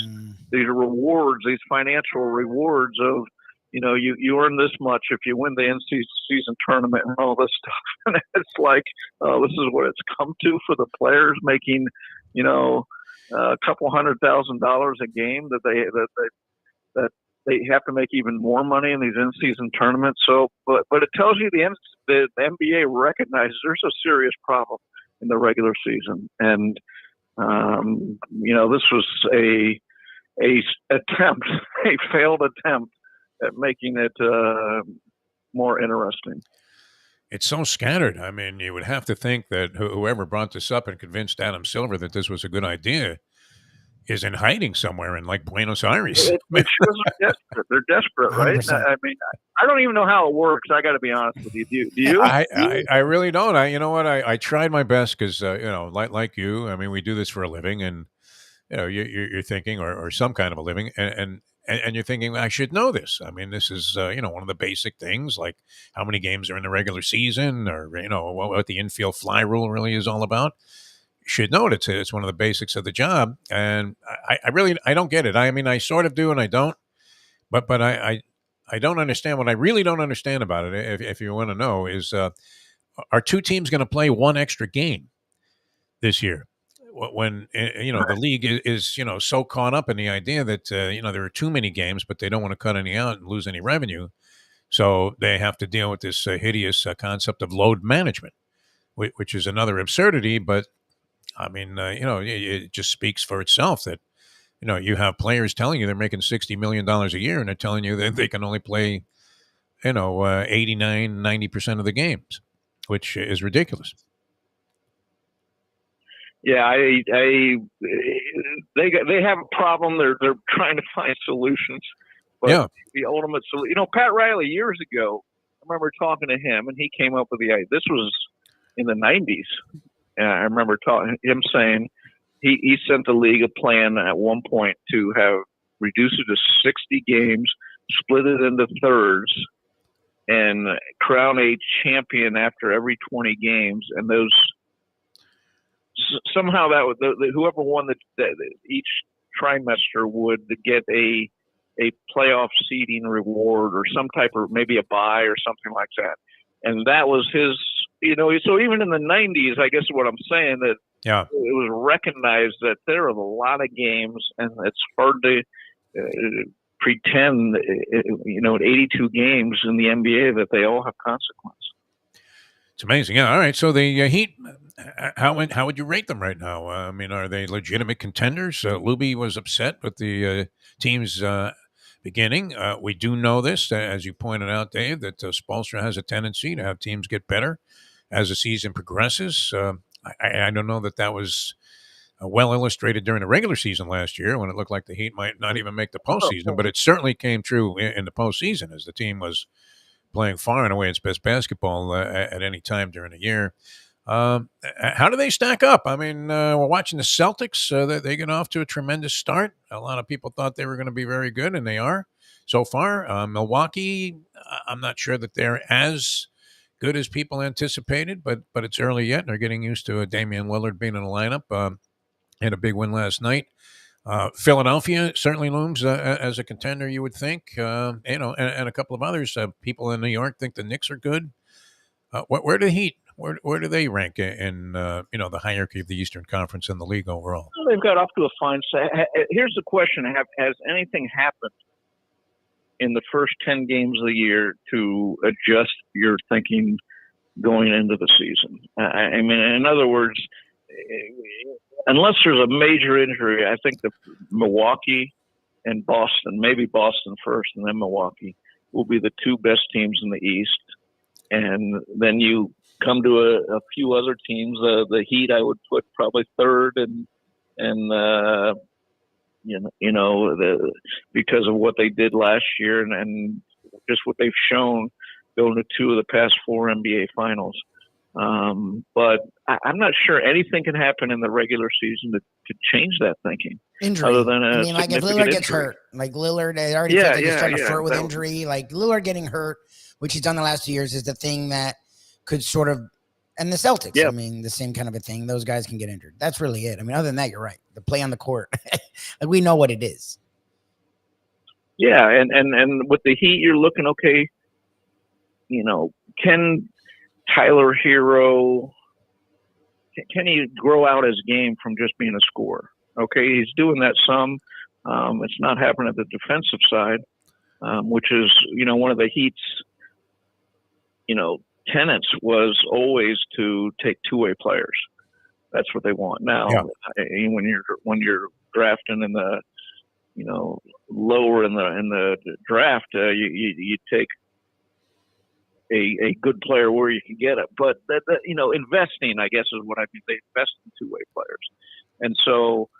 Speaker 8: rewards, these financial rewards of, you earn this much if you win the in-season tournament and all this stuff. And it's like, this is what it's come to for the players, making, a couple $100,000 a game that they have to make even more money in these in-season tournaments. So, but it tells you the NBA recognizes there's a serious problem in the regular season, and this was a failed attempt at making it more interesting.
Speaker 2: It's so scattered. I mean, you would have to think that whoever brought this up and convinced Adam Silver that this was a good idea is in hiding somewhere in Buenos Aires.
Speaker 8: They're desperate, right? I mean, I don't even know how it works. I got to be honest with you. Do you?
Speaker 2: I really don't. You know what? I tried my best because like you. I mean, we do this for a living, and you're thinking, or some kind of a living, and you're thinking, I should know this. I mean, this is one of the basic things, like how many games are in the regular season, or what the infield fly rule really is all about. Should know it. It's one of the basics of the job, and I don't get it. I mean, I sort of do and I don't, but I don't understand. What I really don't understand about it, if you want to know, is are two teams going to play one extra game this year when the league is so caught up in the idea that there are too many games, but they don't want to cut any out and lose any revenue, so they have to deal with this hideous concept of load management, which is another absurdity, but. I mean, it just speaks for itself that, you have players telling you they're making $60 million a year, and they're telling you that they can only play, 89, 90% of the games, which is ridiculous.
Speaker 8: Yeah, they have a problem. They're trying to find solutions. But the ultimate solution, Pat Riley years ago, I remember talking to him, and he came up with the idea. This was in the 90s. I remember him saying he sent the league a plan at one point to have reduced it to 60 games, split it into thirds, and crown a champion after every 20 games. And those somehow that would whoever won each trimester would get a playoff seeding reward or some type of maybe a bye or something like that. And that was his, so even in the 90s, I guess what I'm saying that it was recognized that there are a lot of games and it's hard to pretend, at 82 games in the NBA that they all have consequence.
Speaker 2: It's amazing. Yeah. All right. So the Heat, how would you rate them right now? Are they legitimate contenders? Lubie was upset with the team's beginning. We do know this, as you pointed out, Dave, that Spoelstra has a tendency to have teams get better as the season progresses. I don't know that was well illustrated during the regular season last year when it looked like the Heat might not even make the postseason, but it certainly came true in the postseason as the team was playing far and away its best basketball at any time during the year. How do they stack up? We're watching the Celtics. They get off to a tremendous start. A lot of people thought they were going to be very good, and they are so far. Milwaukee, I'm not sure that they're as good as people anticipated, but it's early yet, and they're getting used to Damian Lillard being in the lineup. Had a big win last night. Philadelphia certainly looms as a contender, you would think. And a couple of others. People in New York think the Knicks are good. Where do the Heat? Where do they rank in the hierarchy of the Eastern Conference and the league overall?
Speaker 8: Well, they've got off to a fine start. Here's the question: has anything happened in the first 10 games of the year to adjust your thinking going into the season? In other words, unless there's a major injury, I think the Milwaukee and Boston, maybe Boston first and then Milwaukee, will be the two best teams in the East. And then you come to a few other teams. The Heat, I would put probably third, because of what they did last year and just what they've shown going to two of the past four NBA finals. But I'm not sure anything can happen in the regular season to change that thinking.
Speaker 3: Injury.
Speaker 8: Other than
Speaker 3: if Lillard gets hurt, like Lillard, they already feel like he's starting to flirt with injury. Like Lillard getting hurt, which he's done the last 2 years, is the thing that could sort of, and the Celtics, the same kind of a thing. Those guys can get injured. That's really it. Other than that, you're right. The play on the court, like we know what it is.
Speaker 8: Yeah, and with the Heat, you're looking okay. Can Tyler Hero, can he grow out his game from just being a scorer? Okay, he's doing that some. It's not happening at the defensive side, which is, one of the Heat's, tenets was always to take two-way players. That's what they want now. When you're drafting in the, lower in the draft, you take a good player where you can get it. But investing, I guess, is what I mean. They invest in two-way players, and so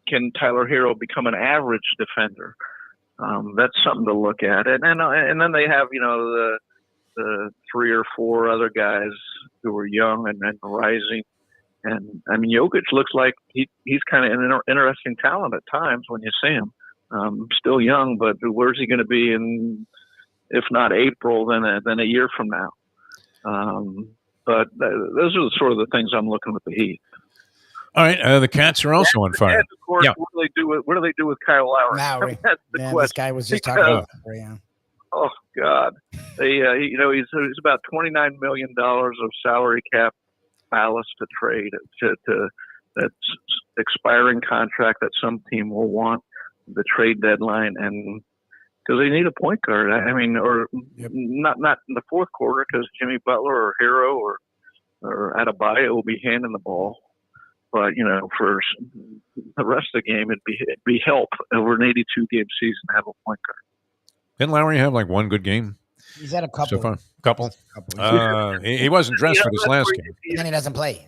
Speaker 8: can Tyler Hero become an average defender? That's something to look at. And then they have the three or four other guys who are young and rising. And Jokic looks like he's kind of an interesting talent at times when you see him. Still young, but where's he going to be in, if not April, then a year from now? But those are sort of the things I'm looking with the Heat.
Speaker 2: All right, the Cats are also on fire.
Speaker 8: Of course, what do they do with Kyle Lowry?
Speaker 3: That's the question. This guy was just talking about it.
Speaker 8: Oh God, he's about $29 million of salary cap ballast to trade to that expiring contract that some team will want the trade deadline, and because they need a point guard. Not in the fourth quarter because Jimmy Butler or Hero or Adebayo will be handing the ball. But for the rest of the game, it'd be help over an 82-game season to have a point guard.
Speaker 2: Didn't Lowry have like one good game?
Speaker 3: He's had a couple.
Speaker 2: So far. Couple. He wasn't dressed for this last game.
Speaker 3: And then he doesn't play.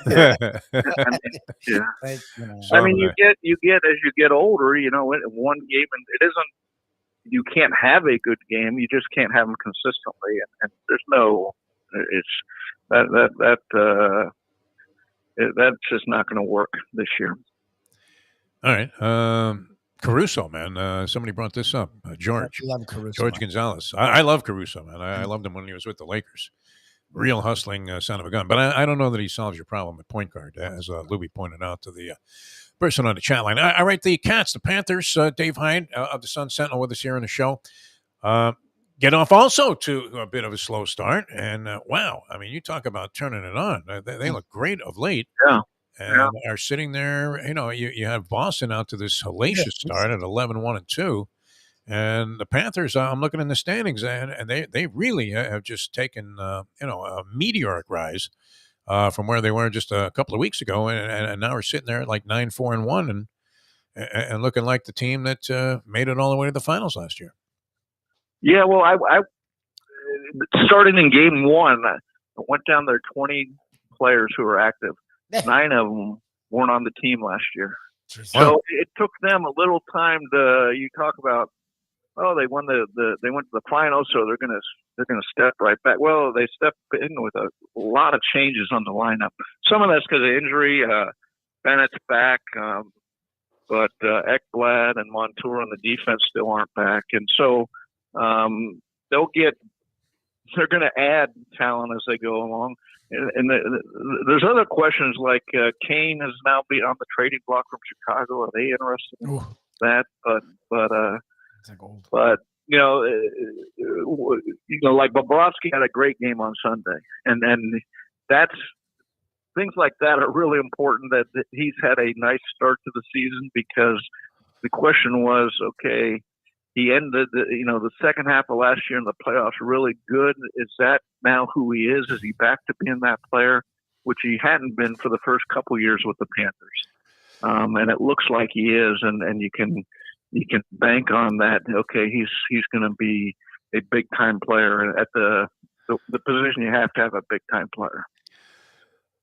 Speaker 8: Yeah. I mean, you get as you get older, you know, one game, and it isn't. You can't have a good game. You just can't have them consistently, and there's no. That's just not going to work this year.
Speaker 2: All right. Caruso, man. Somebody brought this up. George Gonzalez. I love Caruso, man. I loved him when he was with the Lakers. Real hustling son of a gun. But I don't know that he solves your problem at point guard, as Lubie pointed out to the person on the chat line. I write the Cats, the Panthers. Dave Hyde of the Sun Sentinel with us here on the show. Get off also to a bit of a slow start. And wow, I mean, you talk about turning it on. They look great of late.
Speaker 8: Yeah.
Speaker 2: And are sitting there, you know, you have Boston out to this hellacious start at 11-1-2. And the Panthers, I'm looking in the standings, and they really have just taken, a meteoric rise from where they were just a couple of weeks ago. And now we're sitting there at like 9-4-1 and looking like the team that made it all the way to the finals last year.
Speaker 8: Yeah, well, I starting in game one, I went down there 20 players who were active. 9 of them weren't on the team last year. So it took them a little time you talk about, they won they went to the finals, so they're gonna step right back. Well, they stepped in with a lot of changes on the lineup. Some of that's because of injury. Bennett's back, but Ekblad and Montour on the defense still aren't back, and so they're going to add talent as they go along. And there's other questions like Kane has now been on the trading block from Chicago. Are they interested in that? But like Bobrovsky had a great game on Sunday, and that's things like that are really important. That he's had a nice start to the season, because the question was, okay, he ended the second half of last year in the playoffs really good. Is that now who he is? Is he back to being that player, which he hadn't been for the first couple years with the Panthers? And it looks like he is, and you can bank on that. Okay, he's going to be a big time player at the position. You have to have a big time player.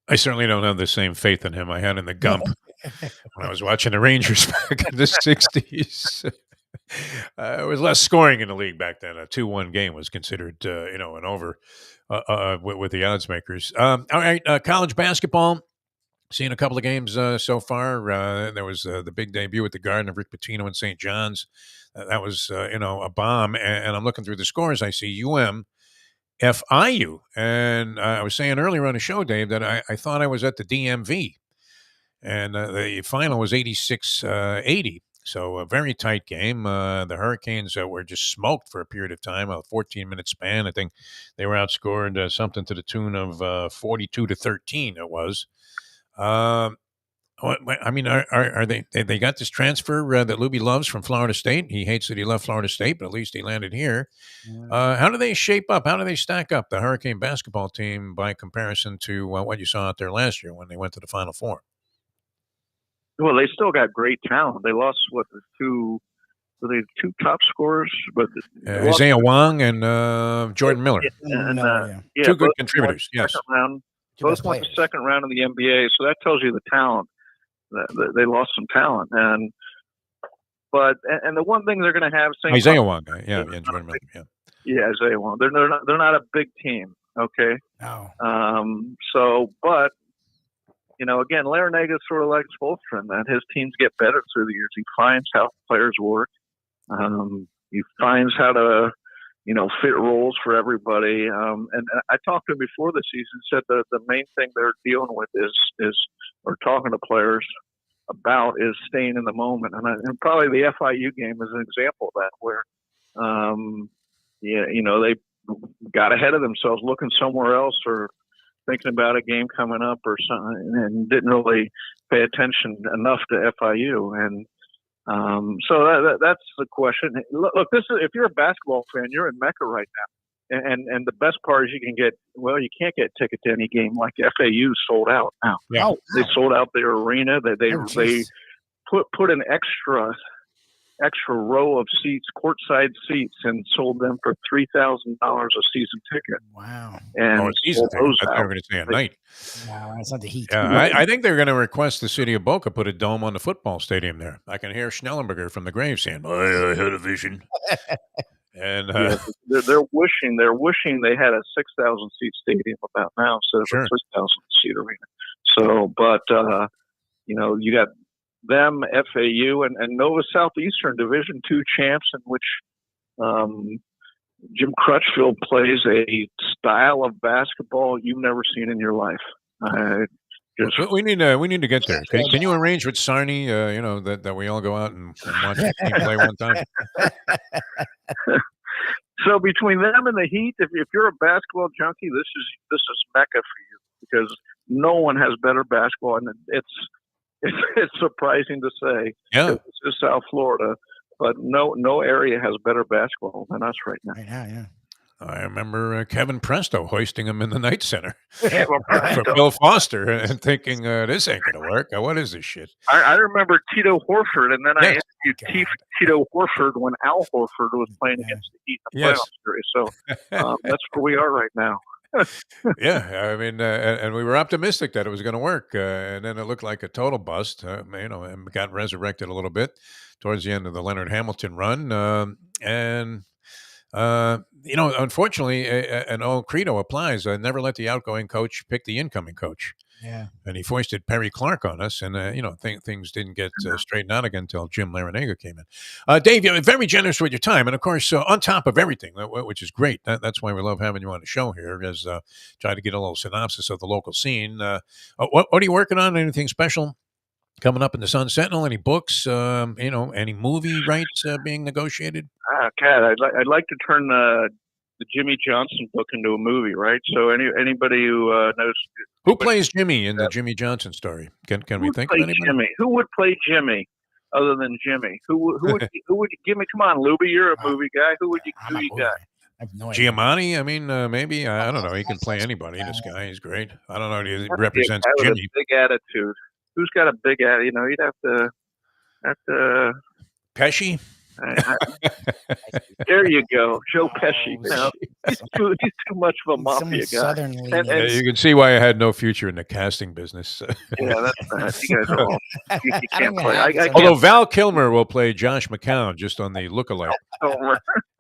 Speaker 2: I certainly don't have the same faith in him I had in the Gump when I was watching the Rangers back in the 60s. It was less scoring in the league back then. A 2-1 game was considered, an over with the odds makers. All right, college basketball. Seen a couple of games so far. There was the big debut at the Garden of Rick Pitino in St. John's. That was, a bomb. And I'm looking through the scores. I see FIU. And I was saying earlier on the show, Dave, that I thought I was at the DMV. And the final was 86-80. So a very tight game. The Hurricanes were just smoked for a period of time, a 14-minute span. I think they were outscored something to the tune of 42-13. It was. I mean, are they got this transfer that Lubie loves from Florida State? He hates that he left Florida State, but at least he landed here. How do they shape up? How do they stack up, the Hurricane basketball team, by comparison to what you saw out there last year when they went to the Final Four?
Speaker 8: Well, they still got great talent. They lost the two top scorers, but
Speaker 2: Isaiah Wong and Jordan Miller. Two good contributors. Yes,
Speaker 8: both went the second round of the NBA, so that tells you the talent. They lost some talent, and the one thing they're going to have,
Speaker 2: Isaiah Wong, and Jordan Miller,
Speaker 8: Isaiah Wong. They're not a big team, okay.
Speaker 3: No.
Speaker 8: But. Again, Larinaga sort of like Spoelstra, that his teams get better through the years. He finds how players work. He finds how to, fit roles for everybody. And I talked to him before the season, said that the main thing they're dealing with is talking to players about is staying in the moment. And probably the FIU game is an example of that, where, they got ahead of themselves looking somewhere else, or thinking about a game coming up or something, and didn't really pay attention enough to FIU. And so that's the question. Look, this is, if you're a basketball fan, you're in Mecca right now. And the best part is you can't get ticket to any game. Like FAU sold out now.
Speaker 2: Yeah.
Speaker 8: They sold out their arena. They put an extra extra row of seats, courtside seats, and sold them for $3,000 a season ticket.
Speaker 3: Wow.
Speaker 8: And
Speaker 2: a season ticket. I thought they were going to say a night.
Speaker 3: Wow, that's not the Heat.
Speaker 2: Yeah, I think they're going to request the city of Boca put a dome on the football stadium there. I can hear Schnellenberger from the grave saying, I had a vision. And
Speaker 8: they're wishing they had a 6,000 seat stadium about now instead of a 6,000 seat arena. So, but you got them, FAU, and Nova Southeastern Division II champs, in which Jim Crutchfield plays a style of basketball you've never seen in your life.
Speaker 2: We need to get there. Can you arrange with Sarni? That we all go out and watch the team play one time.
Speaker 8: So between them and the Heat, if you're a basketball junkie, this is Mecca for you, because no one has better basketball, and it's surprising to say.
Speaker 2: Yeah,
Speaker 8: this is South Florida, but no area has better basketball than us right now.
Speaker 3: Yeah.
Speaker 2: I remember Kevin Presto hoisting him in the night center for Bill Foster and thinking, this ain't going to work. What is this shit?
Speaker 8: I remember Tito Horford, and then I interviewed Tito Horford when Al Horford was playing against the Heat in the playoff series. So that's where we are right now.
Speaker 2: Yeah, I mean, and we were optimistic that it was going to work, and then it looked like a total bust. And got resurrected a little bit towards the end of the Leonard Hamilton run, unfortunately, an old credo applies. Never let the outgoing coach pick the incoming coach.
Speaker 3: Yeah.
Speaker 2: And he foisted Perry Clark on us, and things didn't get straightened out again until Jim Larinaga came in. Dave, you're very generous with your time, and of course, on top of everything, which is great. That's why we love having you on the show here, is try to get a little synopsis of the local scene. What are you working on? Anything special coming up in the Sun Sentinel? Any books? Any movie rights being negotiated?
Speaker 8: Kat, I'd like to turn the Jimmy Johnson book into a movie, right? So anybody who knows
Speaker 2: who plays Jimmy in the Jimmy Johnson story, can we think of anybody?
Speaker 8: Jimmy? Who would play Jimmy other than Jimmy? Who would give me? Come on, Lubie, you're a movie guy. Who you got?
Speaker 3: I have no idea.
Speaker 2: Giamatti? I mean, maybe. I don't know. He can play anybody. This guy, he's great. I don't know. He represents Jimmy.
Speaker 8: Big attitude. Who's got a big attitude? You'd have to.
Speaker 2: Pesci.
Speaker 8: There you go, Joe Pesci. No, he's too much of a mafia guy.
Speaker 2: And you can see why I had no future in the casting business.
Speaker 8: Yeah, that's you guys are all. You can't play.
Speaker 2: Although Val Kilmer will play Josh McCown, just on the lookalike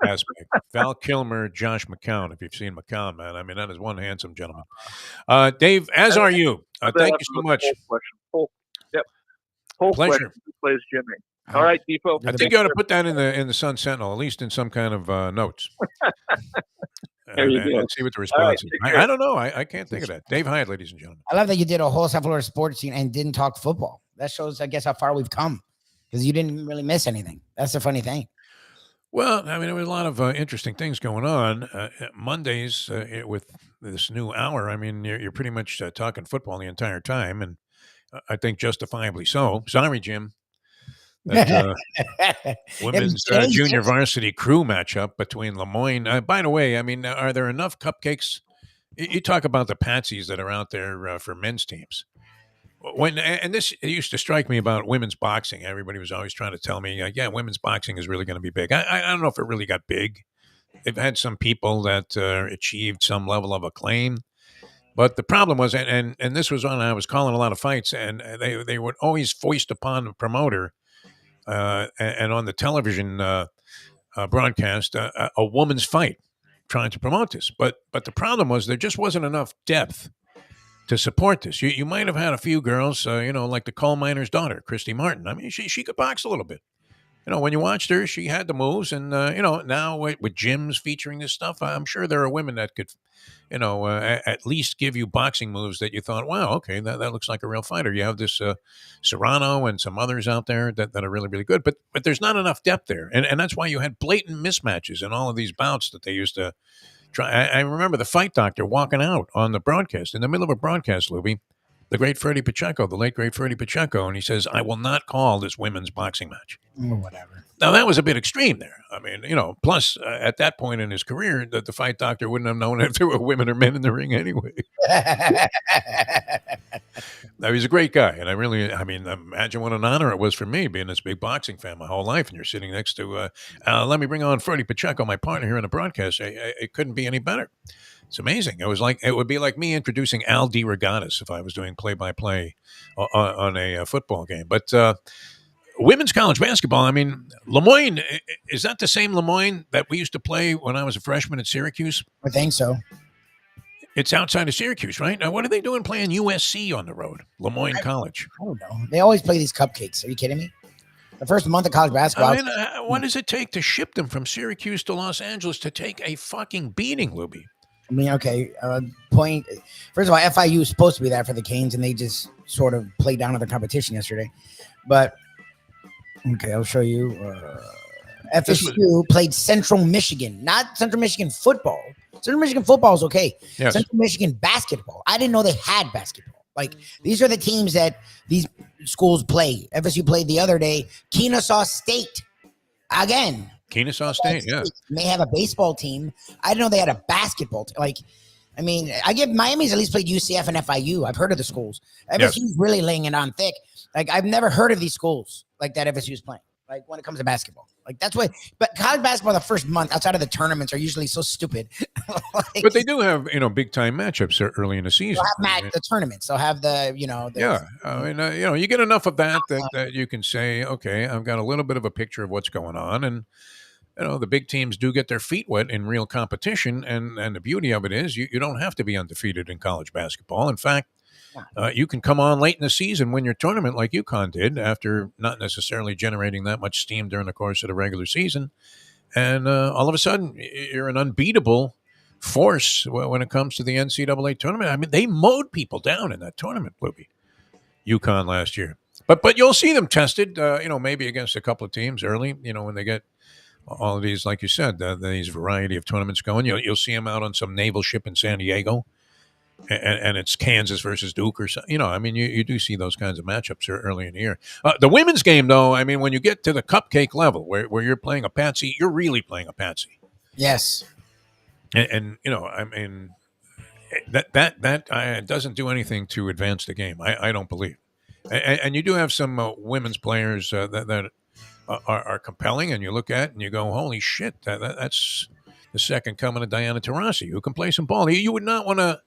Speaker 2: aspect. Val Kilmer, Josh McCown. If you've seen McCown, man, I mean that is one handsome gentleman. Dave, as are you. Thank you so much.
Speaker 8: Whole
Speaker 2: pleasure.
Speaker 8: Question. Who plays Jimmy? All right, Defo.
Speaker 2: I think you ought to put that in the Sun Sentinel, at least in some kind of notes. And see what the response is. I don't know. I can't think of that. Dave Hyde, ladies and gentlemen.
Speaker 3: I love that you did a whole South Florida sports scene and didn't talk football. That shows, I guess, how far we've come, because you didn't really miss anything. That's the funny thing.
Speaker 2: Well, I mean, there was a lot of interesting things going on. Mondays with this new hour, I mean, you're pretty much talking football the entire time, and I think justifiably so. Sorry, Jim. That women's junior varsity crew matchup between Lemoyne. By the way, I mean, are there enough cupcakes? You talk about the patsies that are out there for men's teams. And this it used to strike me about women's boxing. Everybody was always trying to tell me, women's boxing is really going to be big. I don't know if it really got big. They've had some people that achieved some level of acclaim. But the problem was, and this was when I was calling a lot of fights, and they would always foist upon the promoter and on the television broadcast a woman's fight, trying to promote this. But the problem was there just wasn't enough depth to support this. You might have had a few girls, like the coal miner's daughter, Christy Martin. I mean, she could box a little bit. When you watched her, she had the moves. And, now with gyms featuring this stuff, I'm sure there are women that could, at least give you boxing moves that you thought, wow, okay, that looks like a real fighter. You have this Serrano and some others out there that are really, really good. But there's not enough depth there. And that's why you had blatant mismatches in all of these bouts that they used to try. I remember the fight doctor walking out on the broadcast, in the middle of a broadcast, Lubie, the great Freddie Pacheco, the late great Freddie Pacheco, and he says, "I will not call this women's boxing match."
Speaker 3: Whatever.
Speaker 2: Now, that was a bit extreme there. I mean, plus at that point in his career, the fight doctor wouldn't have known if there were women or men in the ring anyway. Now, he's a great guy. And imagine what an honor it was for me being this big boxing fan my whole life. And you're sitting next to, let me bring on Freddie Pacheco, my partner here in the broadcast. It couldn't be any better. It's amazing. It would be like me introducing Al DeRogatis if I was doing play-by-play on a football game. But, women's college basketball, I mean, Lemoyne, is that the same Lemoyne that we used to play when I was a freshman at Syracuse?
Speaker 3: I think so.
Speaker 2: It's outside of Syracuse, right? Now, what are they doing playing USC on the road? Lemoyne College.
Speaker 3: I don't know. They always play these cupcakes. Are you kidding me? The first month of college basketball.
Speaker 2: I mean, what does it take to ship them from Syracuse to Los Angeles to take a fucking beating, Lubie?
Speaker 3: I mean, okay, point. First of all, FIU is supposed to be there for the Canes, and they just sort of played down to the competition yesterday. But okay, I'll show you. FSU played Central Michigan, not Central Michigan football. Central Michigan football is okay.
Speaker 2: Yes.
Speaker 3: Central Michigan basketball. I didn't know they had basketball. Like, these are the teams that these schools play. FSU played the other day. Kennesaw State. Again.
Speaker 2: Kennesaw State, yeah.
Speaker 3: May have a baseball team. I didn't know they had a basketball team. Like, I mean, Miami's at least played UCF and FIU. I've heard of the schools. FSU's really laying it on thick. Like, I've never heard of these schools like that FSU's playing. Like, when it comes to basketball. Like, that's what – but college basketball the first month outside of the tournaments are usually so stupid.
Speaker 2: Like, but they do have, big-time matchups early in the season.
Speaker 3: They'll have the tournaments. They'll have the,
Speaker 2: Yeah. I mean, you get enough of that you can say, okay, I've got a little bit of a picture of what's going on. And, the big teams do get their feet wet in real competition. And the beauty of it is you don't have to be undefeated in college basketball. In fact, you can come on late in the season, win your tournament like UConn did after not necessarily generating that much steam during the course of the regular season. And all of a sudden, you're an unbeatable force when it comes to the NCAA tournament. I mean, they mowed people down in that tournament, Lubie, UConn last year. But you'll see them tested, maybe against a couple of teams early, when they get all of these, like you said, these variety of tournaments going. You'll see them out on some naval ship in San Diego. And it's Kansas versus Duke or something. I mean, you do see those kinds of matchups early in the year. The women's game, though, I mean, when you get to the cupcake level where you're playing a patsy, you're really playing a patsy.
Speaker 3: Yes.
Speaker 2: And I mean, that doesn't do anything to advance the game. I don't believe. And you do have some women's players that are compelling, and you look at and you go, holy shit, that's the second coming of Diana Taurasi, who can play some ball. You would not want to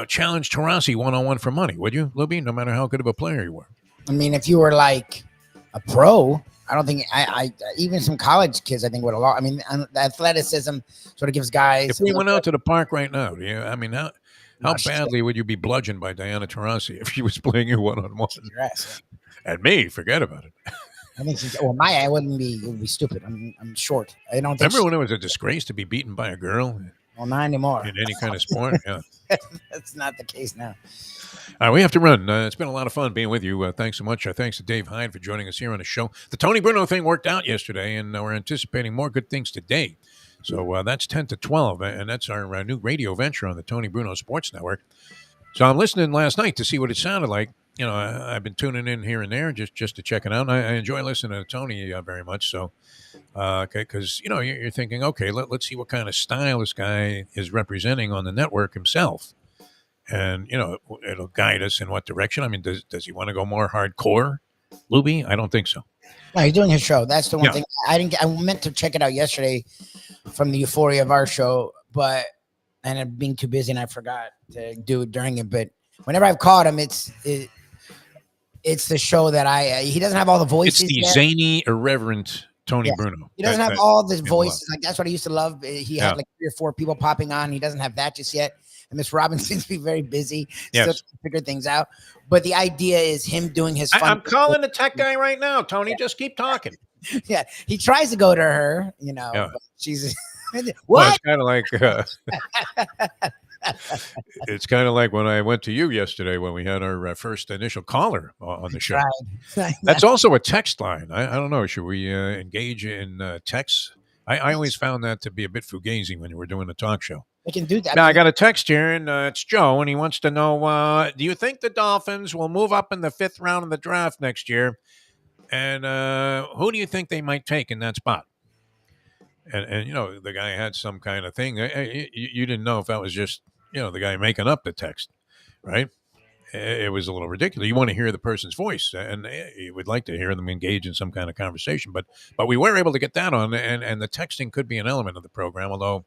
Speaker 2: challenge Taurasi one-on-one for money, would you, Lubie, no matter how good of a player you were?
Speaker 3: I mean, if you were like a pro, I don't think I even some college kids, I think, would allow. I mean, the athleticism sort of gives guys.
Speaker 2: If we went out to the park right now, how badly would you be bludgeoned by Diana Taurasi if she was playing you one-on-one? And me, forget about it.
Speaker 3: I think it would be stupid. I'm short. I don't think.
Speaker 2: Remember when it was a disgrace to be beaten by a girl?
Speaker 3: Well, not anymore.
Speaker 2: In any kind of sport, yeah.
Speaker 3: That's not the case now.
Speaker 2: All right, we have to run. It's been a lot of fun being with you. Thanks so much. Thanks to Dave Hyde for joining us here on the show. The Tony Bruno thing worked out yesterday, and we're anticipating more good things today. So that's 10 to 12, and that's our new radio venture on the Tony Bruno Sports Network. So I'm listening last night to see what it sounded like. I've been tuning in here and there just to check it out. And I enjoy listening to Tony very much. So, because, you're thinking, okay, let's see what kind of style this guy is representing on the network himself. And, it'll guide us in what direction. I mean, does he want to go more hardcore, Lubie? I don't think so.
Speaker 3: No, he's doing his show. That's the one thing. I meant to check it out yesterday from the euphoria of our show, but I ended up being too busy and I forgot to do it during it. But whenever I've caught him, it's the show that he doesn't have all the voices.
Speaker 2: It's the zany, irreverent Tony Bruno.
Speaker 3: He doesn't have all the voices. Like, that's what I used to love. He had like 3 or 4 people popping on. He doesn't have that just yet. And Miss Robin seems to be very busy. Still trying to figure things out. But the idea is him doing his fun.
Speaker 2: I'm calling the tech guy right now, Tony. Just keep talking.
Speaker 3: Yeah. He tries to go to her, but she's what?
Speaker 2: Well, it's kind of like it's kind of like when I went to you yesterday when we had our first initial caller on the show. Right. That's also a text line. I don't know. Should we engage in texts? I always found that to be a bit fugazi when you were doing the talk show.
Speaker 3: I can do that.
Speaker 2: Now, I got a text here, and it's Joe, and he wants to know, do you think the Dolphins will move up in the 5th round of the draft next year? And who do you think they might take in that spot? And the guy had some kind of thing. You didn't know if that was just, the guy making up the text, right? It was a little ridiculous. You want to hear the person's voice, and you would like to hear them engage in some kind of conversation. But we were able to get that on, and the texting could be an element of the program, although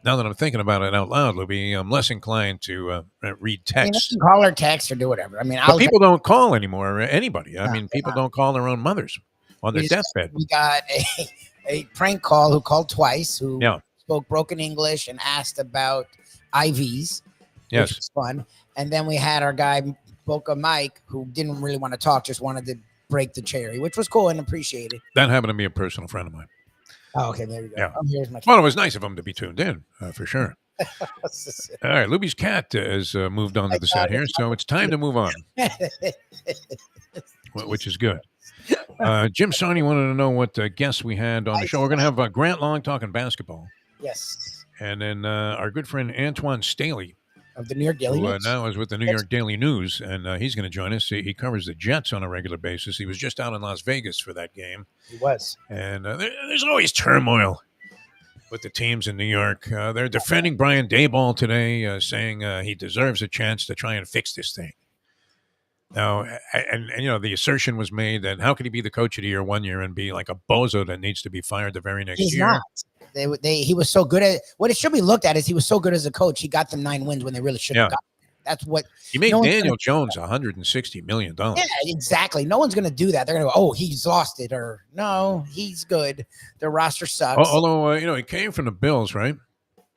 Speaker 2: now that I'm thinking about it out loud, Lubie, I'm less inclined to read text.
Speaker 3: You can call or text or do whatever. I mean,
Speaker 2: but people don't call anymore, anybody. I mean, people don't call their own mothers on their deathbed.
Speaker 3: We got a prank call who called twice, who spoke broken English and asked about IVs.
Speaker 2: Yes.
Speaker 3: Which was fun. And then we had our guy, Boca Mike, who didn't really want to talk, just wanted to break the cherry, which was cool and appreciated.
Speaker 2: That happened to be a personal friend of mine.
Speaker 3: Oh, okay, there you go.
Speaker 2: Yeah.
Speaker 3: Oh, here's my
Speaker 2: well, it was nice of him to be tuned in, for sure. All right, Lubie's cat has moved on to the set here, so it's time to move on, which is good. Jim Sarney wanted to know what guests we had on the show. We're going to have Grant Long talking basketball.
Speaker 3: Yes.
Speaker 2: And then our good friend Antoine Staley.
Speaker 3: Of the New York Daily News.
Speaker 2: Now is with the New York Daily News, and he's going to join us. He covers the Jets on a regular basis. He was just out in Las Vegas for that game.
Speaker 3: He was.
Speaker 2: And there's always turmoil with the teams in New York. They're defending Brian Daboll today, saying he deserves a chance to try and fix this thing. Now, and the assertion was made that how could he be the coach of the year 1 year and be like a bozo that needs to be fired the very next year?
Speaker 3: Not. He was so good at what it should be looked at is he was so good as a coach. He got them 9 wins when they really should have got them. That's what
Speaker 2: he made Daniel Jones $160 million.
Speaker 3: Yeah, exactly. No one's going to do that. They're going to go, oh, he's lost it, or no, he's good. Their roster sucks.
Speaker 2: Although he came from the Bills, right?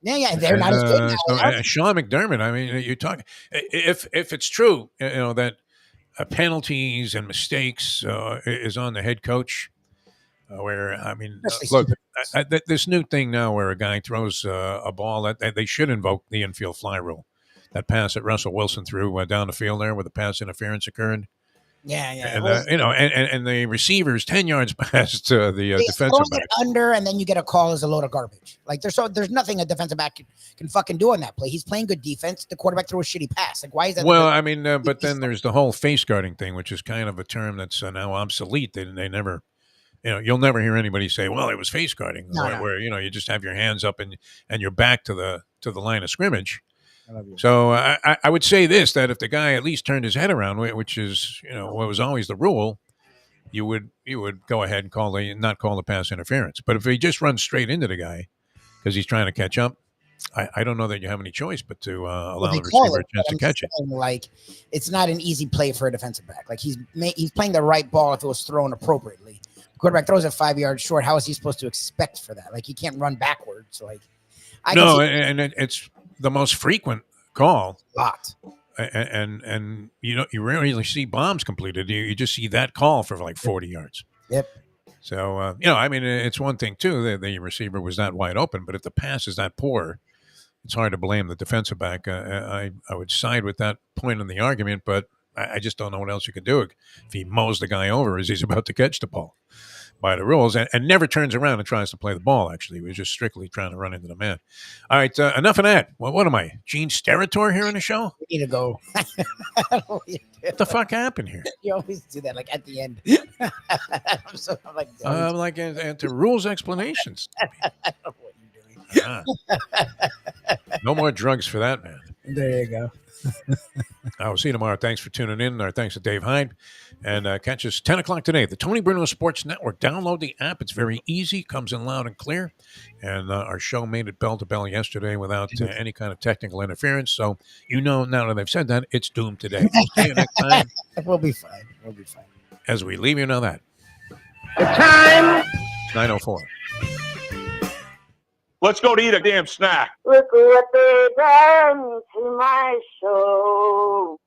Speaker 3: Yeah, they're not as good now.
Speaker 2: Sean McDermott. I mean, you're talking if it's true, that penalties and mistakes is on the head coach. Where I mean, look, this new thing now where a guy throws a ball that they should invoke the infield fly rule. That pass that Russell Wilson threw down the field there, where the pass interference occurred.
Speaker 3: Yeah.
Speaker 2: And and the receivers 10 yards past the defensive back.
Speaker 3: Under, and then you get a call as a load of garbage. Like there's nothing a defensive back can fucking do on that play. He's playing good defense. The quarterback threw a shitty pass. Like why is that?
Speaker 2: Well, I mean, but then there's the whole face guarding thing, which is kind of a term that's now obsolete. They never. You'll never hear anybody say, "Well, it was face guarding," where you just have your hands up and your back to the line of scrimmage. So I would say this: that if the guy at least turned his head around, which is what was always the rule, you would go ahead and not call the pass interference. But if he just runs straight into the guy because he's trying to catch up, I don't know that you have any choice but to allow the receiver a chance to catch it.
Speaker 3: Like it's not an easy play for a defensive back. Like he's playing the right ball if it was thrown appropriately. Quarterback throws it 5 yards short. How is he supposed to expect for that? Like he can't run backwards. Like
Speaker 2: it's the most frequent call.
Speaker 3: A lot.
Speaker 2: And you rarely see bombs completed. You just see that call for like 40 yards.
Speaker 3: Yep.
Speaker 2: So I mean, it's one thing too. The receiver was not wide open, but if the pass is that poor, it's hard to blame the defensive back. I would side with that point in the argument, but I just don't know what else you could do if he mows the guy over as he's about to catch the ball by the rules and never turns around and tries to play the ball. Actually, he was just strictly trying to run into the man. All right, enough of that. Well, what am I, Gene Steratore here on the show?
Speaker 3: We need to go.
Speaker 2: What the fuck happened here?
Speaker 3: You always do that, like at the end.
Speaker 2: I'm like into rules explanations.
Speaker 3: I don't know what you're doing.
Speaker 2: No more drugs for that man.
Speaker 3: There you go.
Speaker 2: I'll see you tomorrow. Thanks for tuning in. Our thanks to Dave Hyde. And catch us 10 o'clock today. The Tony Bruno Sports Network. Download the app. It's very easy. Comes in loud and clear. And our show made it bell to bell yesterday without any kind of technical interference. So now that I've said that, it's doomed today. We'll see you next time.
Speaker 3: We'll be fine.
Speaker 2: As we leave you know that.
Speaker 5: The time.
Speaker 2: 9:04.
Speaker 1: Let's go to eat a damn snack.
Speaker 5: Look what they done to my soul.